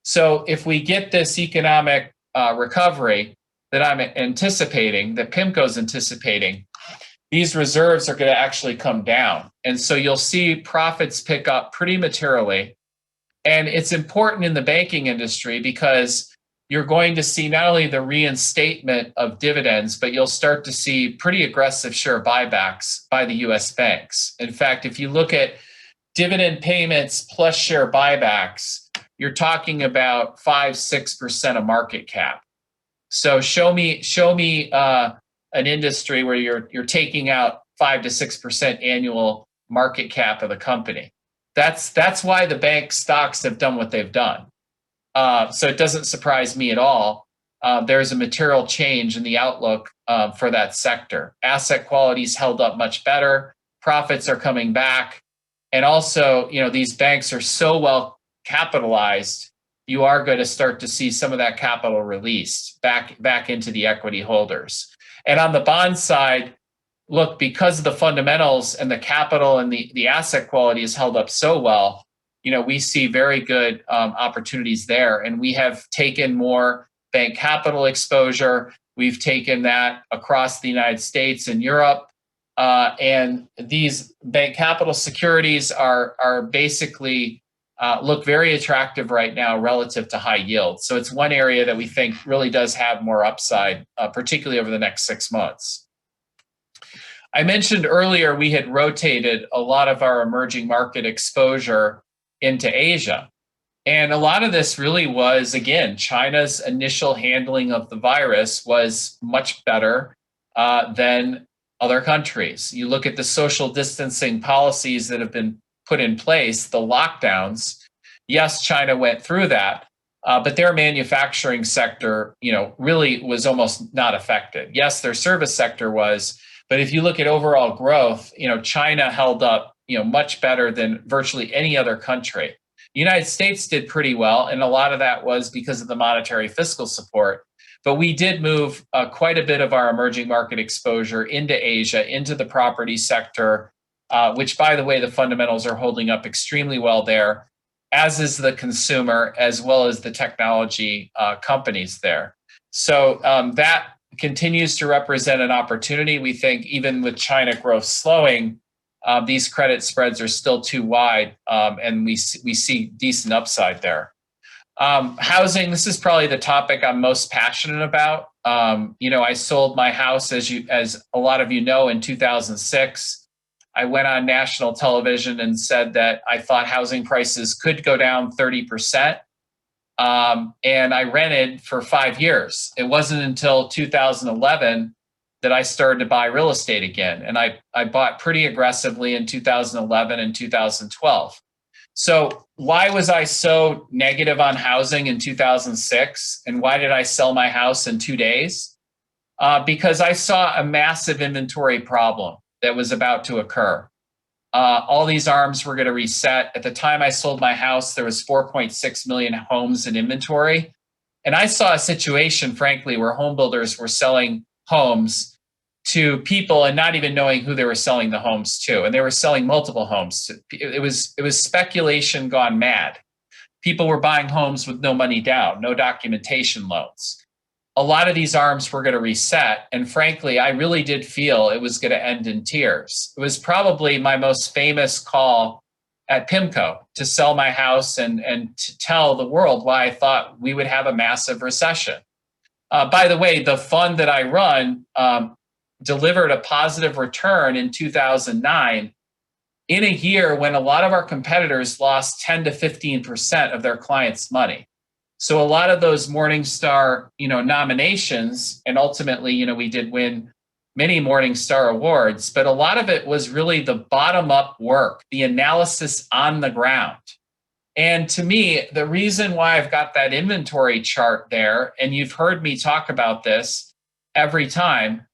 So if we get this economic recovery that I'm anticipating, that PIMCO's anticipating, these reserves are going to actually come down. And so you'll see profits pick up pretty materially. And it's important in the banking industry because you're going to see not only the reinstatement of dividends, but you'll start to see pretty aggressive share buybacks by the US banks. In fact, if you look at dividend payments plus share buybacks, you're talking about 5-6% of market cap. So show me an industry where you're taking out 5 to 6% annual market cap of the company. That's why the bank stocks have done what they've done. So it doesn't surprise me at all. There's a material change in the outlook for that sector. Asset quality's held up much better. Profits are coming back. And also, these banks are so well capitalized, you are going to start to see some of that capital released back into the equity holders. And on the bond side, look, because of the fundamentals and the capital and the asset quality is held up so well, we see very good opportunities there. And we have taken more bank capital exposure. We've taken that across the United States and Europe. And these bank capital securities are basically look very attractive right now relative to high yield. So it's one area that we think really does have more upside, particularly over the next 6 months. I mentioned earlier we had rotated a lot of our emerging market exposure into Asia. And a lot of this really was, again, China's initial handling of the virus was much better than other countries. You look at the social distancing policies that have been put in place, the lockdowns. Yes, China went through that, but their manufacturing sector, really was almost not affected. Yes, their service sector was, but if you look at overall growth, China held up, much better than virtually any other country. The United States did pretty well, and a lot of that was because of the monetary fiscal support. But we did move quite a bit of our emerging market exposure into Asia, into the property sector, which, by the way, the fundamentals are holding up extremely well there, as is the consumer, as well as the technology companies there. So that continues to represent an opportunity. We think even with China growth slowing, these credit spreads are still too wide, and we see decent upside there. Housing, this is probably the topic I'm most passionate about. I sold my house, as a lot of you know, in 2006. I went on national television and said that I thought housing prices could go down 30%. And I rented for 5 years. It wasn't until 2011 that I started to buy real estate again. And I bought pretty aggressively in 2011 and 2012. So why was I so negative on housing in 2006? And why did I sell my house in 2 days? Because I saw a massive inventory problem that was about to occur. All these arms were going to reset. At the time I sold my house, there was 4.6 million homes in inventory. And I saw a situation, frankly, where home builders were selling homes to people and not even knowing who they were selling the homes to. And they were selling multiple homes. It was speculation gone mad. People were buying homes with no money down, no documentation loans. A lot of these arms were going to reset. And frankly, I really did feel it was going to end in tears. It was probably my most famous call at PIMCO to sell my house and to tell the world why I thought we would have a massive recession. By the way, the fund that I run delivered a positive return in 2009 in a year when a lot of our competitors lost 10 to 15% of their clients' money. So a lot of those Morningstar, nominations, and ultimately, we did win many Morningstar awards, but a lot of it was really the bottom-up work, the analysis on the ground. And to me, the reason why I've got that inventory chart there, and you've heard me talk about this every time,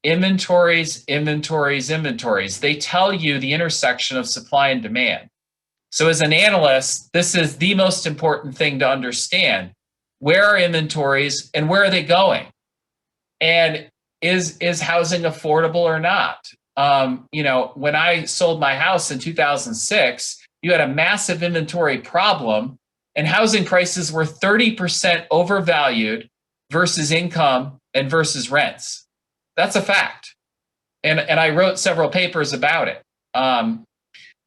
inventories, they tell you the intersection of supply and demand. So as an analyst, this is the most important thing to understand. Where are inventories and where are they going? And is housing affordable or not? When I sold my house in 2006, you had a massive inventory problem and housing prices were 30% overvalued versus income and versus rents. That's a fact. And I wrote several papers about it.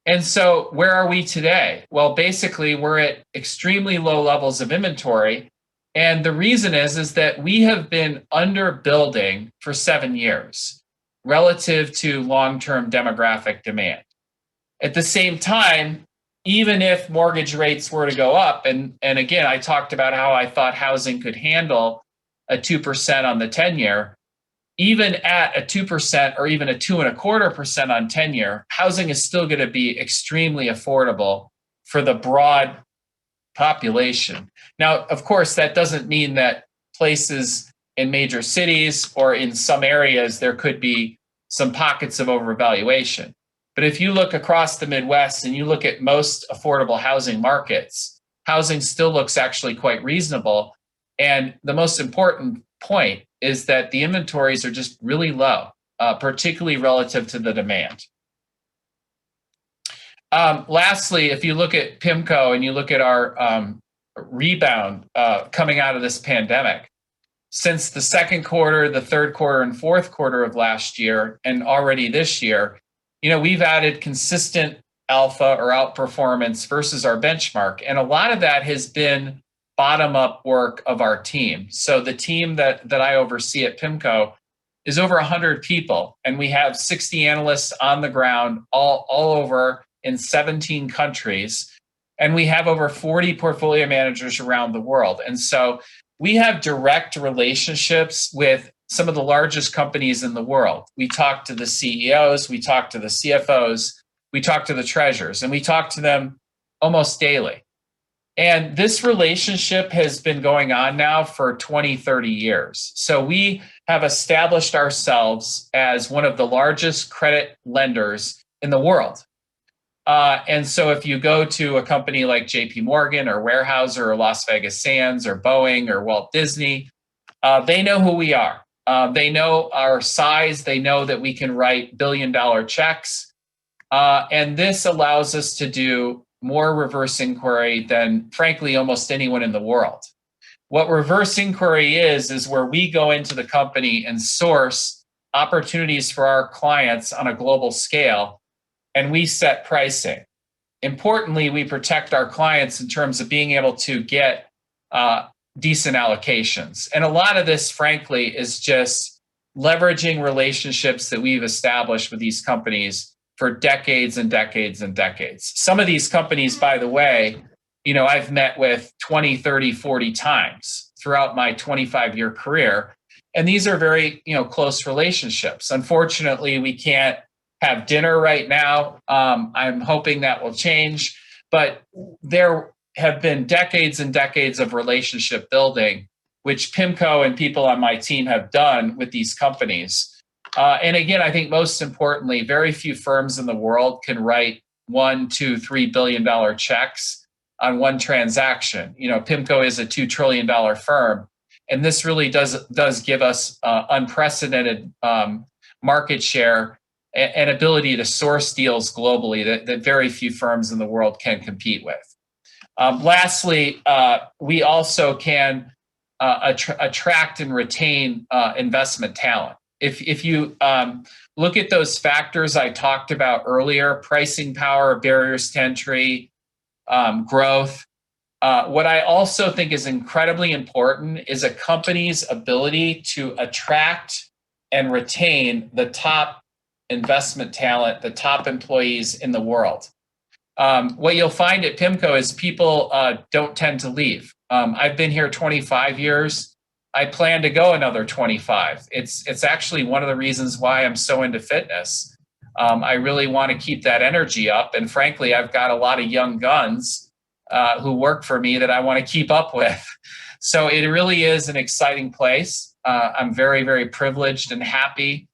And so where are we today? Well, basically, we're at extremely low levels of inventory. And the reason is that we have been underbuilding for 7 years relative to long-term demographic demand. At the same time, even if mortgage rates were to go up, and again, I talked about how I thought housing could handle a 2% on the 10-year, even at a 2% or even a 2.25% on 10-year, housing is still going to be extremely affordable for the broad population. Now, of course, that doesn't mean that places in major cities or in some areas, there could be some pockets of overvaluation. But if you look across the Midwest and you look at most affordable housing markets, housing still looks actually quite reasonable. And the most important point is that the inventories are just really low, particularly relative to the demand. Lastly, if you look at PIMCO and you look at our rebound coming out of this pandemic, since the second quarter, the third quarter, and fourth quarter of last year, and already this year, we've added consistent alpha or outperformance versus our benchmark. And a lot of that has been bottom-up work of our team. So the team that I oversee at PIMCO is over 100 people, and we have 60 analysts on the ground all over in 17 countries. And we have over 40 portfolio managers around the world. And so we have direct relationships with some of the largest companies in the world. We talk to the CEOs, we talk to the CFOs, we talk to the treasurers, and we talk to them almost daily. And this relationship has been going on now for 20, 30 years. So we have established ourselves as one of the largest credit lenders in the world. And so if you go to a company like JP Morgan or Weyerhaeuser or Las Vegas Sands or Boeing or Walt Disney, they know who we are. They know our size. They know that we can write billion-dollar checks. And this allows us to do more reverse inquiry than, frankly, almost anyone in the world. What reverse inquiry is where we go into the company and source opportunities for our clients on a global scale, and we set pricing. Importantly, we protect our clients in terms of being able to get decent allocations. And a lot of this, frankly, is just leveraging relationships that we've established with these companies for decades and decades and decades. Some of these companies, by the way, I've met with 20, 30, 40 times throughout my 25-year career. And these are very, close relationships. Unfortunately, we can't have dinner right now. I'm hoping that will change. But there have been decades and decades of relationship building, which PIMCO and people on my team have done with these companies. And again, I think most importantly, very few firms in the world can write $1, $2, $3 billion checks on one transaction. PIMCO is a $2 trillion firm, and this really does give us unprecedented market share and ability to source deals globally that very few firms in the world can compete with. Lastly, we also can attract and retain investment talent. If you look at those factors I talked about earlier, pricing power, barriers to entry, growth, what I also think is incredibly important is a company's ability to attract and retain the top investment talent, the top employees in the world. What you'll find at PIMCO is people don't tend to leave. I've been here 25 years. I plan to go another 25. It's actually one of the reasons why I'm so into fitness. I really want to keep that energy up. And frankly, I've got a lot of young guns who work for me that I want to keep up with. So it really is an exciting place. I'm very, very privileged and happy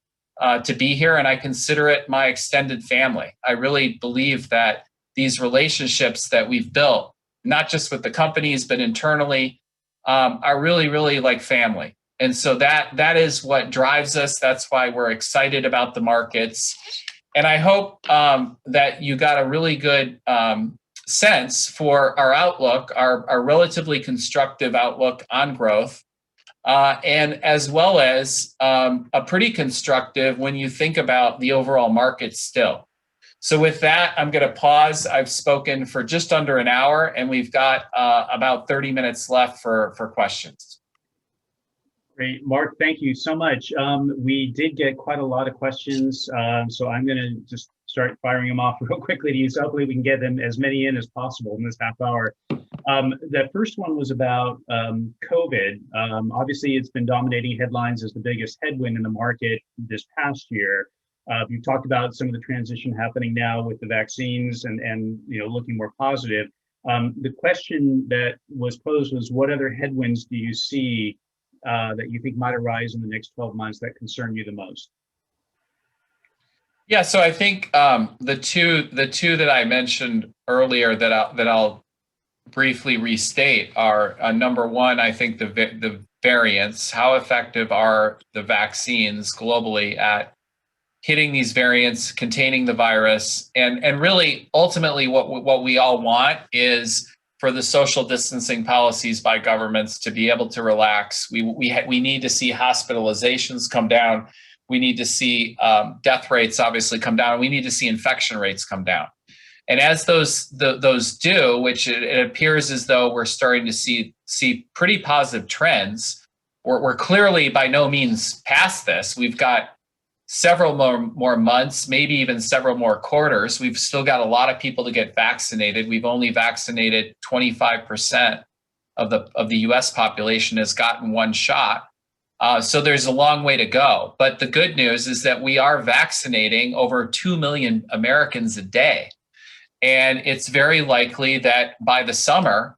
to be here, and I consider it my extended family. I really believe that these relationships that we've built, not just with the companies, but internally, are really, really like family. And so that is what drives us. That's why we're excited about the markets. And I hope that you got a really good sense for our outlook, our relatively constructive outlook on growth, and as well as a pretty constructive when you think about the overall market still. So with that, I'm going to pause. I've spoken for just under an hour, and we've got about 30 minutes left for questions. Great. Mark, thank you so much. We did get quite a lot of questions, so I'm going to just start firing them off real quickly to you. So hopefully we can get them as many in as possible in this half hour. The first one was about COVID. Obviously, it's been dominating headlines as the biggest headwind in the market this past year. You've talked about some of the transition happening now with the vaccines and looking more positive. The question that was posed was, what other headwinds do you see that you think might arise in the next 12 months that concern you the most? Yeah, so I think the two that I mentioned earlier that I'll briefly restate are number one, I think the variants. How effective are the vaccines globally at hitting these variants, containing the virus, and really ultimately what we all want is for the social distancing policies by governments to be able to relax. We need to see hospitalizations come down. We need to see death rates obviously come down. We need to see infection rates come down. And as those do, which it appears as though we're starting to see pretty positive trends, we're clearly by no means past this. We've got several more months, maybe even several more quarters. We've still got a lot of people to get vaccinated. We've only vaccinated 25% of the US population has gotten one shot. So there's a long way to go. But the good news is that we are vaccinating over 2 million Americans a day. And it's very likely that by the summer,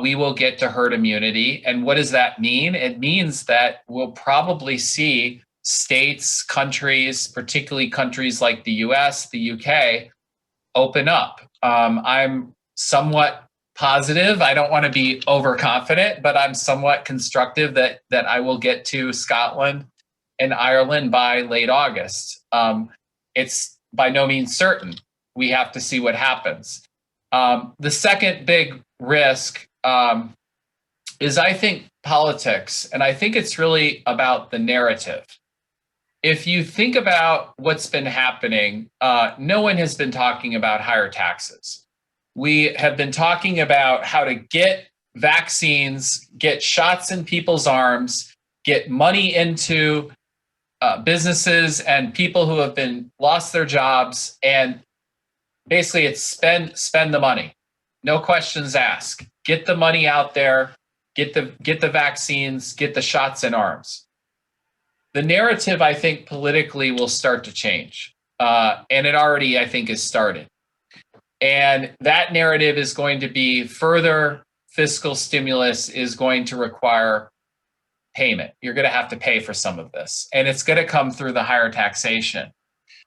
we will get to herd immunity. And what does that mean? It means that we'll probably see states, countries, particularly countries like the US, the UK, open up. I'm somewhat positive. I don't want to be overconfident, but I'm somewhat constructive that I will get to Scotland and Ireland by late August. It's by no means certain. We have to see what happens. The second big risk is, I think, politics, and I think it's really about the narrative. If you think about what's been happening, no one has been talking about higher taxes. We have been talking about how to get vaccines, get shots in people's arms, get money into businesses and people who have been lost their jobs, and basically it's spend the money, no questions asked. Get the money out there, get the vaccines, get the shots in arms. The narrative, I think, politically will start to change, and it already, I think, has started. And that narrative is going to be further fiscal stimulus is going to require payment. You're going to have to pay for some of this, and it's going to come through the higher taxation.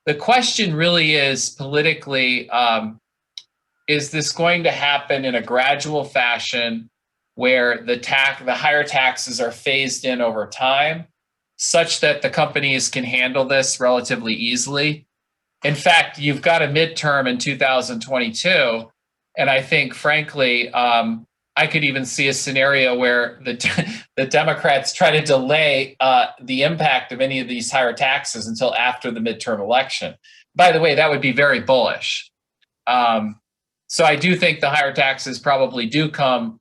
The question really is politically, is this going to happen in a gradual fashion where the higher taxes are phased in over time such that the companies can handle this relatively easily? In fact, you've got a midterm in 2022, and I think, frankly, I could even see a scenario where the Democrats try to delay the impact of any of these higher taxes until after the midterm election. By the way, that would be very bullish. So I do think the higher taxes probably do come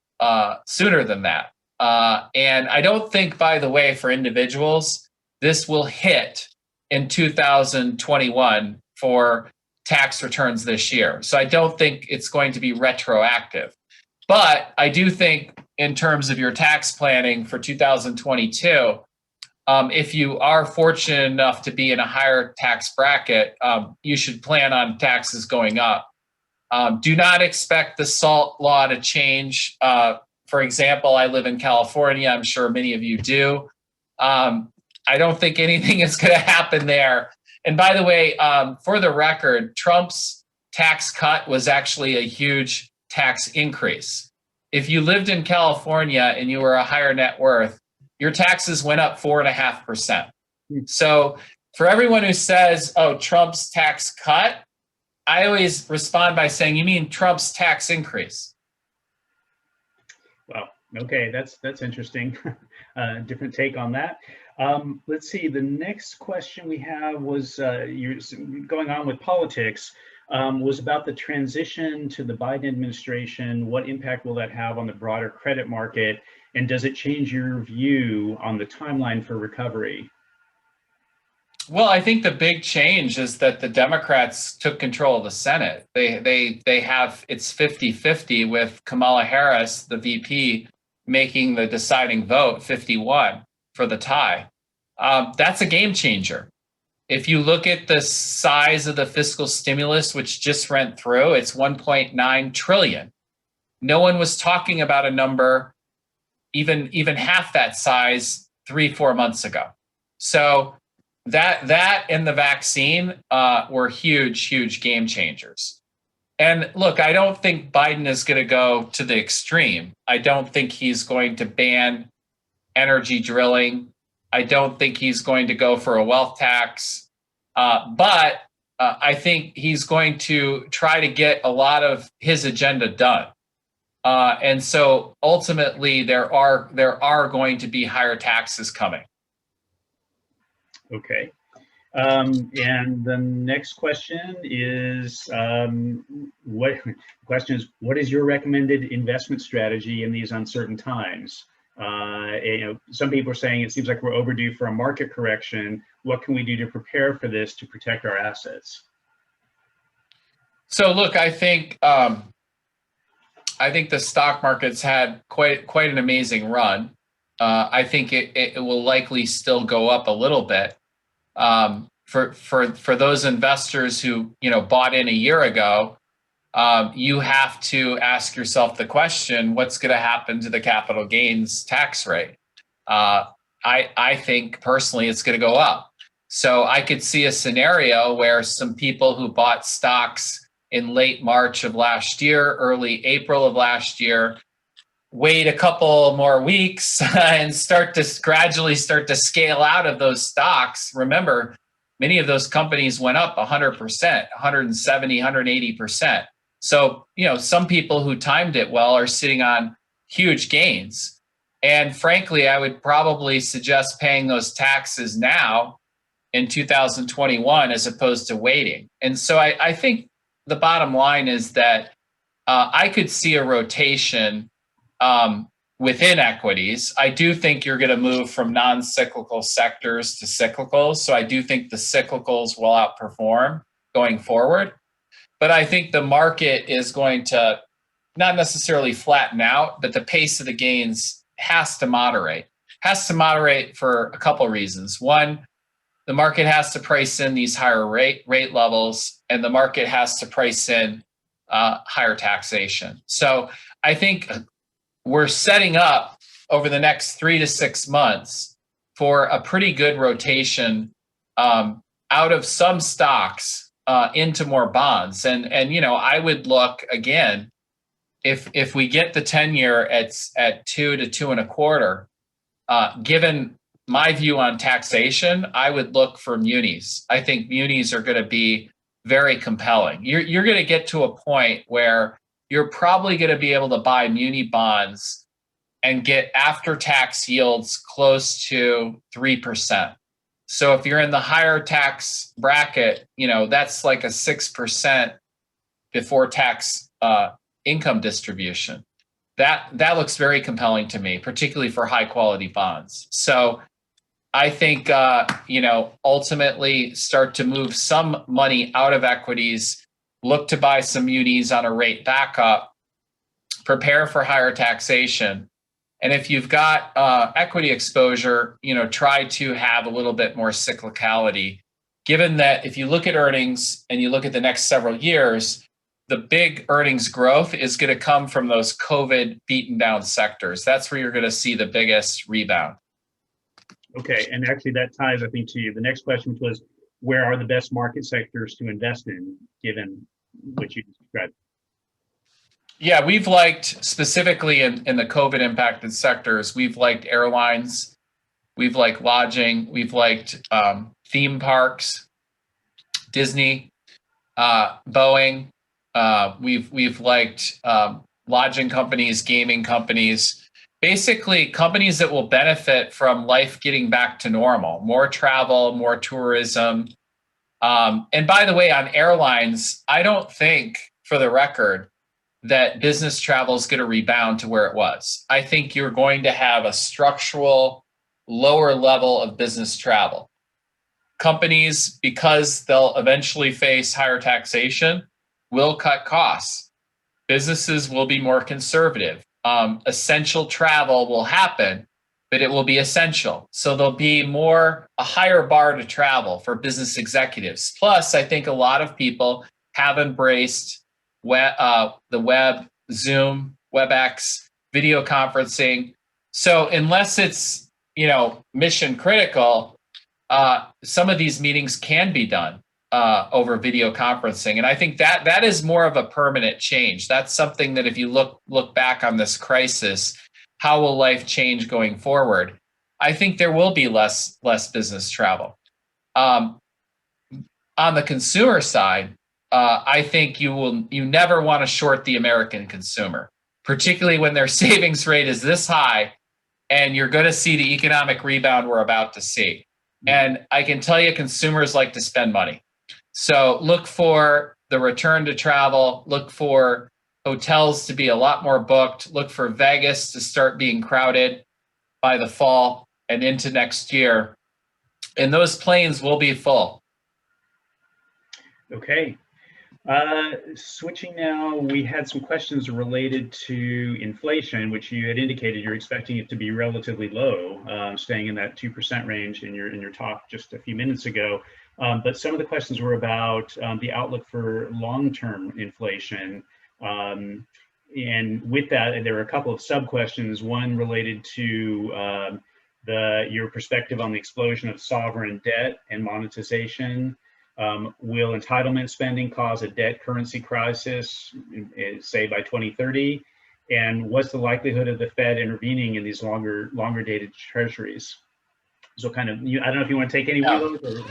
sooner than that. And I don't think, by the way, for individuals, this will hit in 2021 for tax returns this year. So I don't think it's going to be retroactive. But I do think in terms of your tax planning for 2022, if you are fortunate enough to be in a higher tax bracket, you should plan on taxes going up. Do not expect the SALT law to change. For example, I live in California. I'm sure many of you do. I don't think anything is going to happen there. And by the way, for the record, Trump's tax cut was actually a huge tax increase. If you lived in California and you were a higher net worth, your taxes went up 4.5%. So for everyone who says, oh, Trump's tax cut, I always respond by saying, you mean Trump's tax increase? Well, okay, that's interesting. Different take on that. Let's see, the next question we have was, you're going on with politics, was about the transition to the Biden administration. What impact will that have on the broader credit market? And does it change your view on the timeline for recovery? Well, I think the big change is that the Democrats took control of the Senate. They have, it's 50-50 with Kamala Harris, the VP, making the deciding vote, 51 for the tie. That's a game changer. If you look at the size of the fiscal stimulus, which just went through, it's 1.9 trillion. No one was talking about a number even half that size 3-4 months ago. So that and the vaccine were huge game changers. And look, I don't think Biden is going to go to the extreme. I don't think he's going to ban energy drilling. I don't think he's going to go for a wealth tax. But I think he's going to try to get a lot of his agenda done. And so ultimately, there are going to be higher taxes coming. Okay. And the next question is, what is your recommended investment strategy in these uncertain times? Some people are saying it seems like we're overdue for a market correction. What can we do to prepare for this to protect our assets? So look, I think the stock market's had quite an amazing run. I think it will likely still go up a little bit. For those investors who bought in a year ago, you have to ask yourself the question: what's going to happen to the capital gains tax rate? I think personally it's going to go up. So I could see a scenario where some people who bought stocks in late March of last year, early April of last year, wait a couple more weeks and gradually start to scale out of those stocks. Remember, many of those companies went up 100%, 170, 180%. So, some people who timed it well are sitting on huge gains. And frankly, I would probably suggest paying those taxes now in 2021 as opposed to waiting. And so I think the bottom line is that I could see a rotation within equities. I do think you're going to move from non-cyclical sectors to cyclicals. So I do think the cyclicals will outperform going forward. But I think the market is going to not necessarily flatten out, but the pace of the gains has to moderate. Has to moderate for a couple of reasons. One, the market has to price in these higher rate levels, and the market has to price in higher taxation. So I think we're setting up over the next 3 to 6 months for a pretty good rotation out of some stocks into more bonds. And I would look again, if we get the 10-year at 2 to 2.25, given my view on taxation, I would look for munis. I think munis are going to be very compelling. You're going to get to a point where you're probably going to be able to buy muni bonds and get after-tax yields close to 3%. So if you're in the higher tax bracket, that's like a 6% before tax income distribution. That looks very compelling to me, particularly for high quality bonds. So I think, ultimately start to move some money out of equities, look to buy some munis on a rate backup, prepare for higher taxation. And if you've got equity exposure, try to have a little bit more cyclicality, given that if you look at earnings and you look at the next several years, the big earnings growth is going to come from those COVID beaten down sectors. That's where you're going to see the biggest rebound. Okay, and actually that ties, I think, to the next question, which was, where are the best market sectors to invest in, given what you described? Yeah, we've liked, specifically in the COVID impacted sectors, we've liked airlines, we've liked lodging, we've liked theme parks, Disney, Boeing, we've liked lodging companies, gaming companies, basically companies that will benefit from life getting back to normal, more travel, more tourism. And by the way, on airlines, I don't think, for the record, that business travel is going to rebound to where it was. I think you're going to have a structural lower level of business travel. Companies, because they'll eventually face higher taxation, will cut costs. Businesses will be more conservative. Essential travel will happen, but it will be essential. So there'll be a higher bar to travel for business executives. Plus, I think a lot of people have embraced the web, Zoom, WebEx, video conferencing. So unless it's, mission critical, some of these meetings can be done over video conferencing. And I think that is more of a permanent change. That's something that if you look back on this crisis, how will life change going forward? I think there will be less business travel. On the consumer side, I think you never want to short the American consumer, particularly when their savings rate is this high and you're going to see the economic rebound we're about to see. And I can tell you consumers like to spend money. So look for the return to travel, look for hotels to be a lot more booked, look for Vegas to start being crowded by the fall and into next year. And those planes will be full. Okay. Switching now, we had some questions related to inflation, which you had indicated you're expecting it to be relatively low, staying in that 2% range in your talk just a few minutes ago. But some of the questions were about the outlook for long-term inflation. And with that, there were a couple of sub-questions, one related to your perspective on the explosion of sovereign debt and monetization. Will entitlement spending cause a debt currency crisis, say by 2030? And what's the likelihood of the Fed intervening in these longer dated treasuries? So kind of, I don't know if you want to take any of those.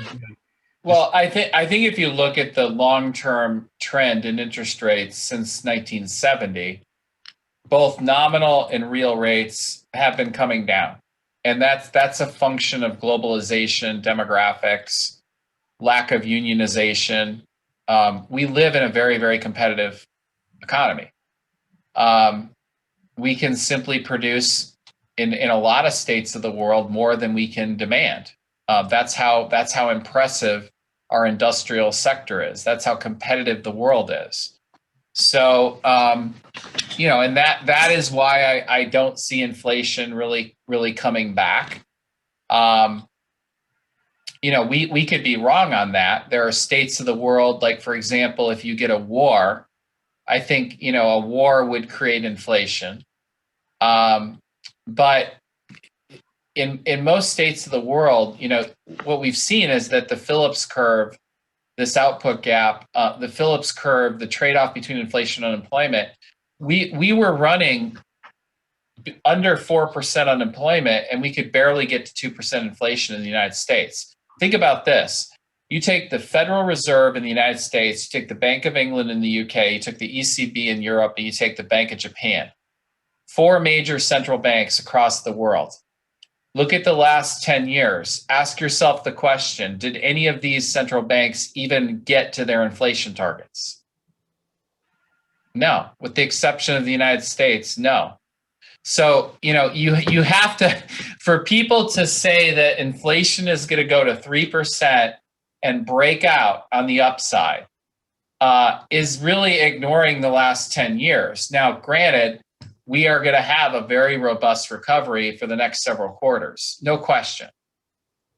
Well, I think if you look at the long-term trend in interest rates since 1970, both nominal and real rates have been coming down. And that's a function of globalization, demographics, lack of unionization. We live in a very, very competitive economy. We can simply produce in a lot of states of the world more than we can demand. That's how impressive our industrial sector is. That's how competitive the world is. So, and that is why I don't see inflation really coming back. We could be wrong on that. There are states of the world, like, for example, if you get a war, I think, a war would create inflation. But in most states of the world, what we've seen is that the Phillips curve, this output gap, the Phillips curve, the trade-off between inflation and unemployment, we were running under 4% unemployment, and we could barely get to 2% inflation in the United States. Think about this. You take the Federal Reserve in the United States, you take the Bank of England in the UK, you took the ECB in Europe, and you take the Bank of Japan. 4 major central banks across the world. Look at the last 10 years. Ask yourself the question, did any of these central banks even get to their inflation targets? No, with the exception of the United States, no. So, you have to, for people to say that inflation is going to go to 3% and break out on the upside is really ignoring the last 10 years. Now, granted, we are going to have a very robust recovery for the next several quarters, no question.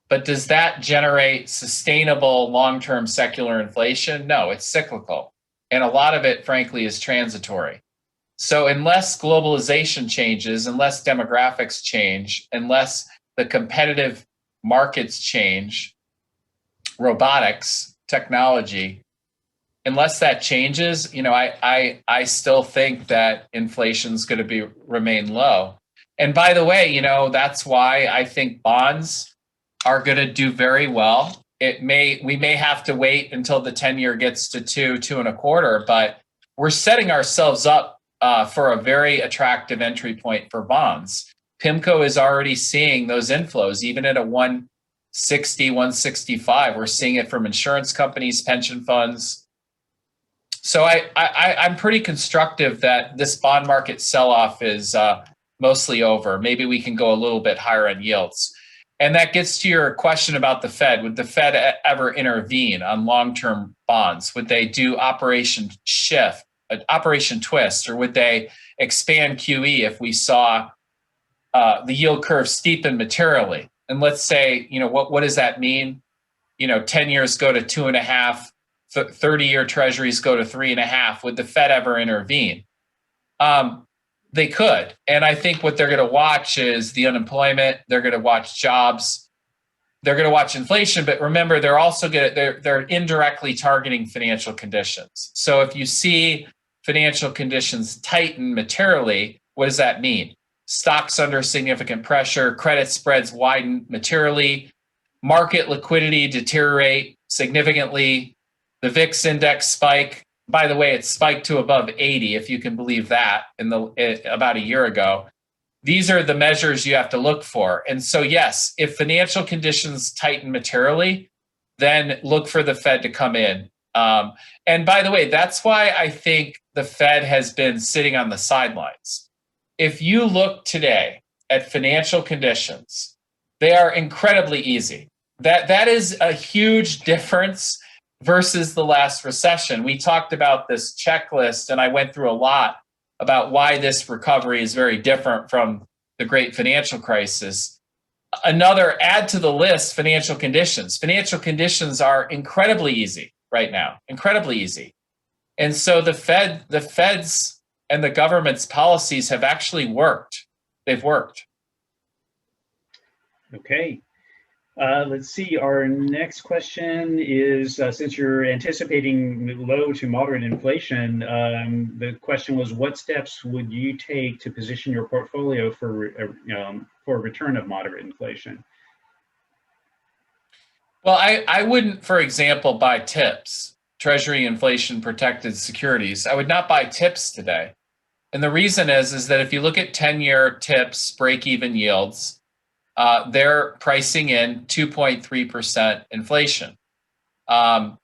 But does that generate sustainable long-term secular inflation? No, it's cyclical. And a lot of it, frankly, is transitory. So unless globalization changes, unless demographics change, unless the competitive markets change, robotics, technology, unless that changes, I still think that inflation's going to remain low. And by the way, that's why I think bonds are going to do very well. We may have to wait until the 10-year gets to 2.25, but we're setting ourselves up for a very attractive entry point for bonds. PIMCO is already seeing those inflows, even at a 160, 165. We're seeing it from insurance companies, pension funds. So I'm pretty constructive that this bond market sell-off is mostly over. Maybe we can go a little bit higher on yields. And that gets to your question about the Fed. Would the Fed ever intervene on long-term bonds? Would they do Operation Twist, or would they expand QE if we saw the yield curve steepen materially? And let's say, what does that mean? 10 years go to 2.5, 30-year treasuries go to 3.5. Would the Fed ever intervene? They could. And I think what they're going to watch is the unemployment. They're going to watch jobs. They're going to watch inflation. But remember, they're also they're indirectly targeting financial conditions. So if you see financial conditions tighten materially, what does that mean? Stocks under significant pressure, credit spreads widen materially, market liquidity deteriorate significantly, the VIX index spike. By the way, it spiked to above 80, if you can believe that, about a year ago. these are the measures you have to look for. And so, yes, if financial conditions tighten materially, then look for the Fed to come in. And by the way, that's why I think the Fed has been sitting on the sidelines. If you look today at financial conditions, they are incredibly easy. That is a huge difference versus the last recession. We talked about this checklist, and I went through a lot about why this recovery is very different from the great financial crisis. Another add to the list, financial conditions. Financial conditions are incredibly easy right now, incredibly easy. And so the Fed's and the government's policies have actually worked. They've worked. Okay. Let's see. Our next question is, since you're anticipating low to moderate inflation, the question was, what steps would you take to position your portfolio for a return of moderate inflation? Well, I wouldn't, for example, buy TIPS, Treasury Inflation Protected Securities. I would not buy TIPS today. And the reason is that if you look at 10-year TIPS break-even yields, they're pricing in 2.3% inflation,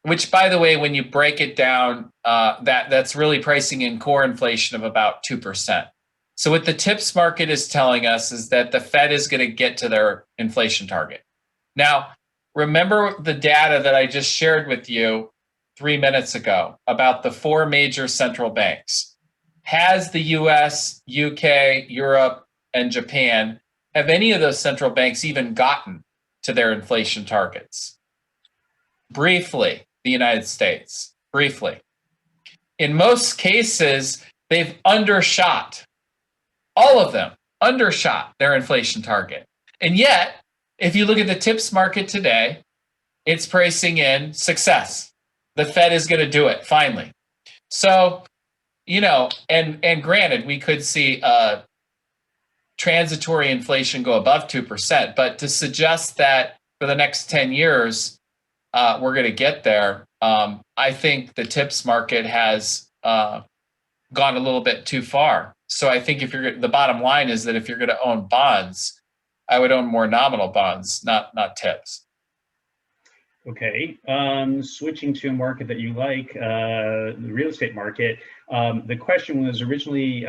which, by the way, when you break it down, that's really pricing in core inflation of about 2%. So what the TIPS market is telling us is that the Fed is going to get to their inflation target. Now, remember the data that I just shared with you 3 minutes ago about the 4 major central banks. Has the US, UK, Europe, and Japan, have any of those central banks even gotten to their inflation targets? Briefly, the United States, briefly. In most cases, they've undershot, all of them undershot their inflation target. And yet, if you look at the TIPS market today, it's pricing in success. The Fed is going to do it, finally. So, and granted, we could see transitory inflation go above 2%, but to suggest that for the next 10 years, we're going to get there, I think the TIPS market has gone a little bit too far. So I think the bottom line is that if you're going to own bonds, I would own more nominal bonds, not TIPS. Okay, switching to a market that you like, the real estate market. The question was originally,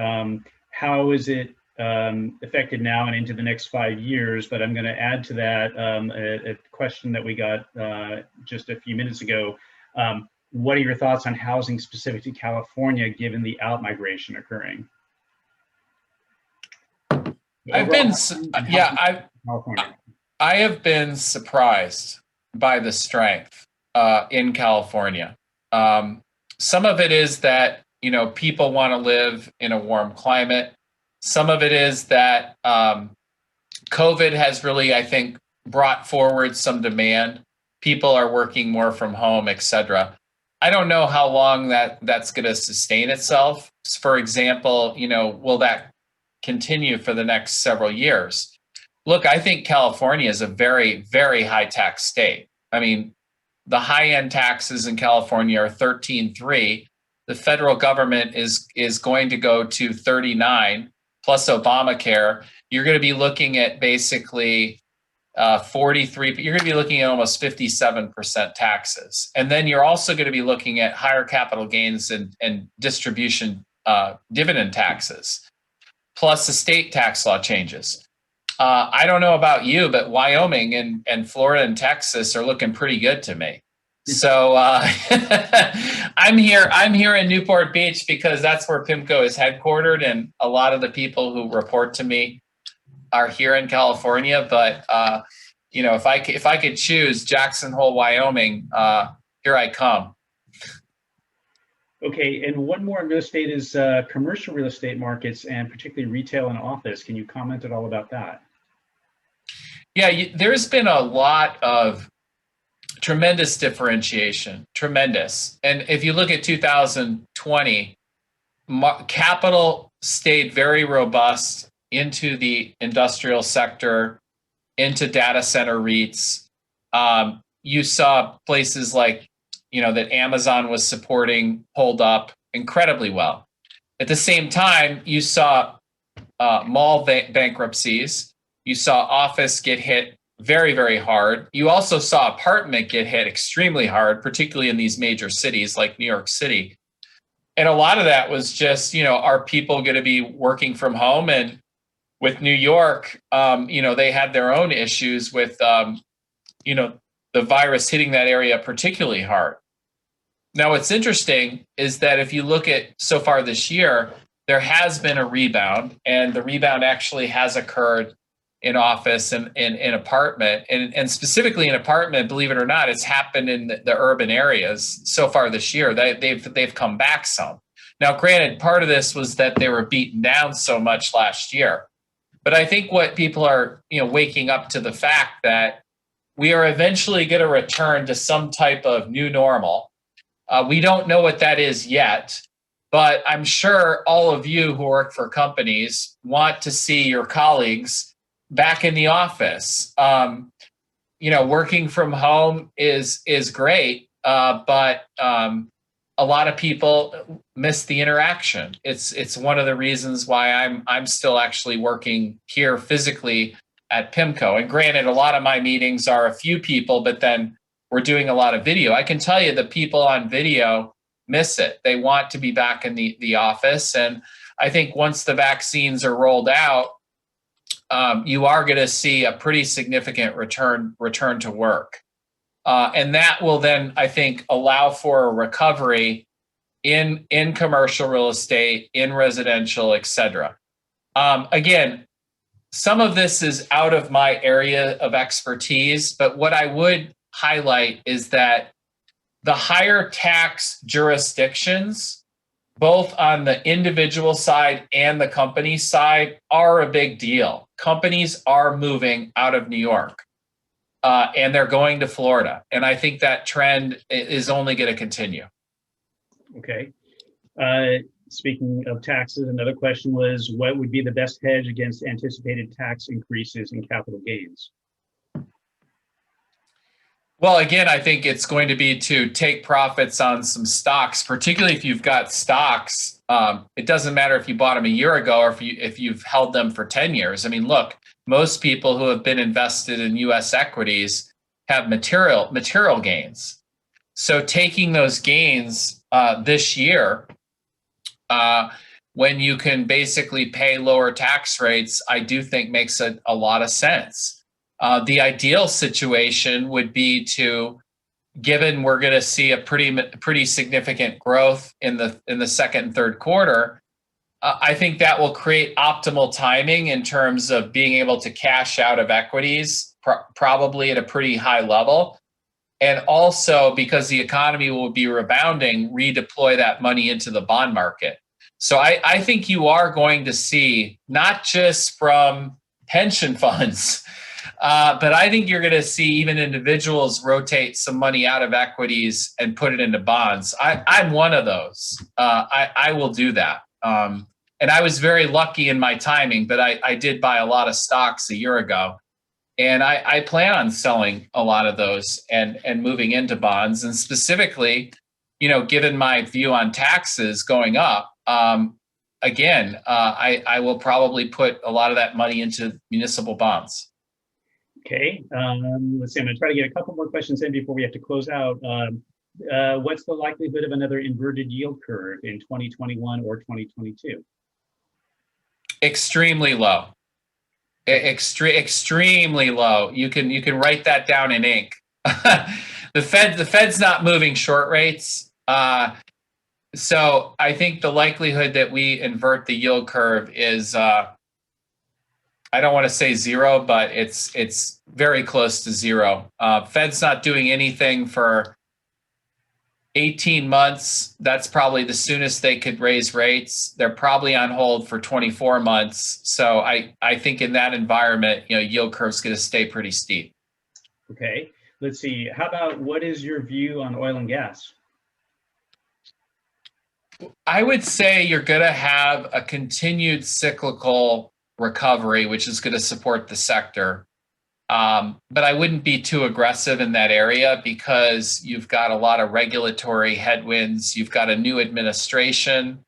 how is it affected now and into the next 5 years? But I'm going to add to that a question that we got just a few minutes ago. What are your thoughts on housing specific to California, given the out-migration occurring? I have been surprised by the strength in California. Some of it is that, people want to live in a warm climate. Some of it is that COVID has really, I think, brought forward some demand. People are working more from home, et cetera. I don't know how long that's going to sustain itself. For example, will that continue for the next several years? Look, I think California is a very, very high tax state. I mean, the high-end taxes in California are 13.3. The federal government is going to go to 39 plus Obamacare. You're going to be looking at basically 43. You're going to be looking at almost 57% taxes, and then you're also going to be looking at higher capital gains and distribution dividend taxes, plus estate tax law changes. I don't know about you, but Wyoming and Florida and Texas are looking pretty good to me. So I'm here in Newport Beach because that's where PIMCO is headquartered, and a lot of the people who report to me are here in California. But if I could choose Jackson Hole, Wyoming, here I come. Okay, and one more in real estate is commercial real estate markets, and particularly retail and office. Can you comment at all about that? Yeah, there's been a lot of tremendous differentiation, tremendous. And if you look at 2020, capital stayed very robust into the industrial sector, into data center REITs. You saw places like, that Amazon was supporting hold up incredibly well. At the same time, you saw mall bankruptcies. You saw office get hit very, very hard. You also saw apartment get hit extremely hard, particularly in these major cities like New York City. And a lot of that was just, are people going to be working from home? And with New York, they had their own issues with, the virus hitting that area particularly hard. Now, what's interesting is that if you look at so far this year, there has been a rebound, and the rebound actually has occurred in office and in apartment, and specifically in apartment, believe it or not, it's happened in the urban areas so far this year. They've come back some. Now, granted, part of this was that they were beaten down so much last year, but I think what people are, waking up to the fact that we are eventually going to return to some type of new normal. We don't know what that is yet, but I'm sure all of you who work for companies want to see your colleagues back in the office. Working from home is great, but a lot of people miss the interaction. It's one of the reasons why I'm still actually working here physically at PIMCO. And granted, a lot of my meetings are a few people, but then we're doing a lot of video. I can tell you the people on video miss it. They want to be back in the office. And I think once the vaccines are rolled out, you are going to see a pretty significant return to work. And that will then, I think, allow for a recovery in commercial real estate, in residential, et cetera. Again, some of this is out of my area of expertise, but what I would highlight is that the higher tax jurisdictions, both on the individual side and the company side, are a big deal. Companies are moving out of New York, and they're going to Florida. And I think that trend is only going to continue. Okay. Speaking of taxes, another question was, what would be the best hedge against anticipated tax increases in capital gains? Well, again, I think it's going to be to take profits on some stocks, particularly if you've got stocks. It doesn't matter if you bought them a year ago or if you've held them for 10 years. I mean, look, most people who have been invested in U.S. equities have material gains. So taking those gains this year, when you can basically pay lower tax rates, I do think makes a lot of sense. The ideal situation would be to, given we're going to see a pretty significant growth in the second and third quarter, I think that will create optimal timing in terms of being able to cash out of equities, probably at a pretty high level. And also, because the economy will be rebounding, redeploy that money into the bond market. So I think you are going to see, not just from pension funds, but I think you're going to see even individuals rotate some money out of equities and put it into bonds. I'm one of those. I will do that. And I was very lucky in my timing, but I did buy a lot of stocks a year ago. And I plan on selling a lot of those and moving into bonds. And specifically, given my view on taxes going up, again, I will probably put a lot of that money into municipal bonds. Okay, let's see. I'm going to try to get a couple more questions in before we have to close out. What's the likelihood of another inverted yield curve in 2021 or 2022? Extremely low. Extremely low. You can write that down in ink. The Fed's not moving short rates. So I think the likelihood that we invert the yield curve is, I don't want to say zero, but it's very close to zero. Fed's not doing anything for 18 months. That's probably the soonest they could raise rates. They're probably on hold for 24 months. So I think in that environment, yield curve's going to stay pretty steep. Okay, let's see. How about, what is your view on oil and gas? I would say you're going to have a continued cyclical recovery, which is going to support the sector. But I wouldn't be too aggressive in that area because you've got a lot of regulatory headwinds. You've got a new administration.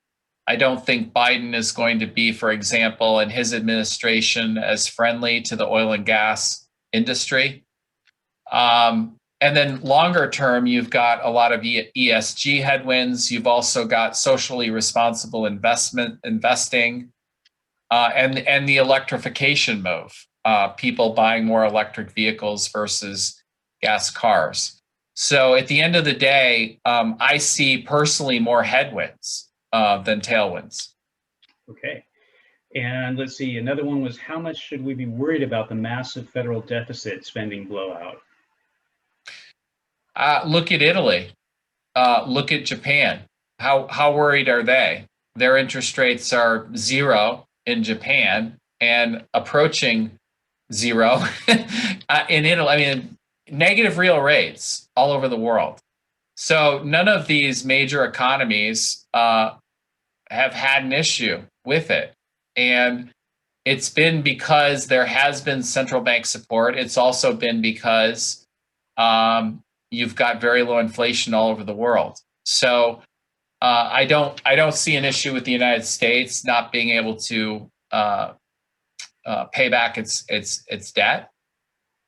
I don't think Biden is going to be, for example, in his administration, as friendly to the oil and gas industry. And then longer term, you've got a lot of ESG headwinds. You've also got socially responsible investing, and the electrification move. People buying more electric vehicles versus gas cars. So at the end of the day, I see personally more headwinds than tailwinds. Okay. And let's see, another one was, how much should we be worried about the massive federal deficit spending blowout? Look at Italy. Look at Japan. How worried are they? Their interest rates are 0 in Japan and approaching 0 in Italy. I mean, negative real rates all over the world. So none of these major economies have had an issue with it. And it's been because there has been central bank support. It's also been because you've got very low inflation all over the world. So I don't see an issue with the United States not being able to pay back its debt.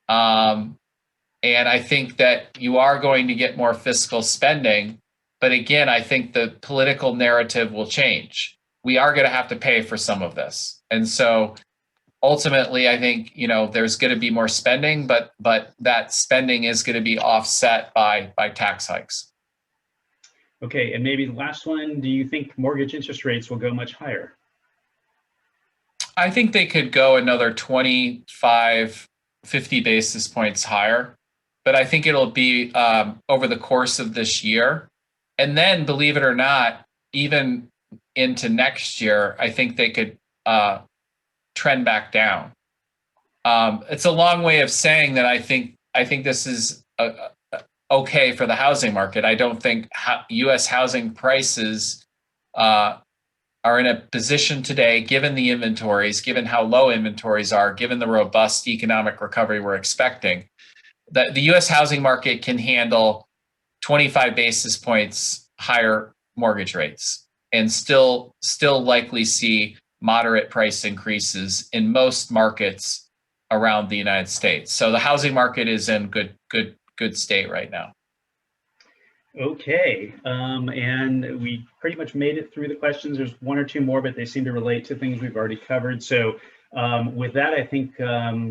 And I think that you are going to get more fiscal spending. But again, I think the political narrative will change. We are going to have to pay for some of this. And so ultimately, I think, there's going to be more spending, but that spending is going to be offset by tax hikes. Okay, and maybe the last one, do you think mortgage interest rates will go much higher? I think they could go another 25, 50 basis points higher, but I think it'll be over the course of this year. And then, believe it or not, even into next year, I think they could trend back down. It's a long way of saying that I think this is okay for the housing market. I don't think U.S. housing prices are in a position today, given the inventories, given how low inventories are, given the robust economic recovery we're expecting, that the U.S. housing market can handle 25 basis points higher mortgage rates and still likely see moderate price increases in most markets around the United States. So the housing market is in good state right now. Okay, and we pretty much made it through the questions. There's one or two more, but they seem to relate to things we've already covered. So with that, I think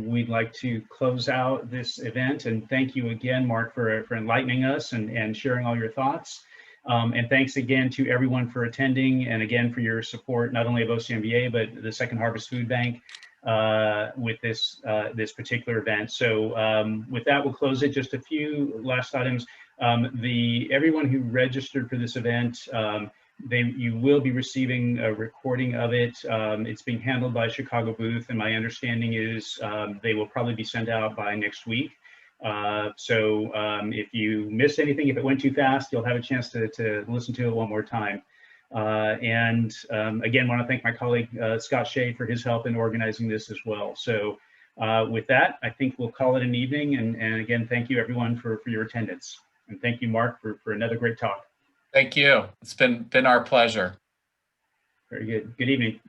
we'd like to close out this event. And thank you again, Mark, for enlightening us and sharing all your thoughts. And thanks again to everyone for attending, and again for your support, not only of OCMBA, but the Second Harvest Food Bank with this particular event. So with that, we'll close it. Just a few last items. Everyone who registered for this event, you will be receiving a recording of it. It's being handled by Chicago booth, and my understanding is they will probably be sent out by next week. So if you missed anything, if it went too fast, you'll have a chance to listen to it one more time. And again, want to thank my colleague Scott Shea for his help in organizing this as well. So with that, I think we'll call it an evening. And again, thank you everyone for your attendance. And thank you, Mark, for another great talk. Thank you. It's been our pleasure. Very good. Good evening.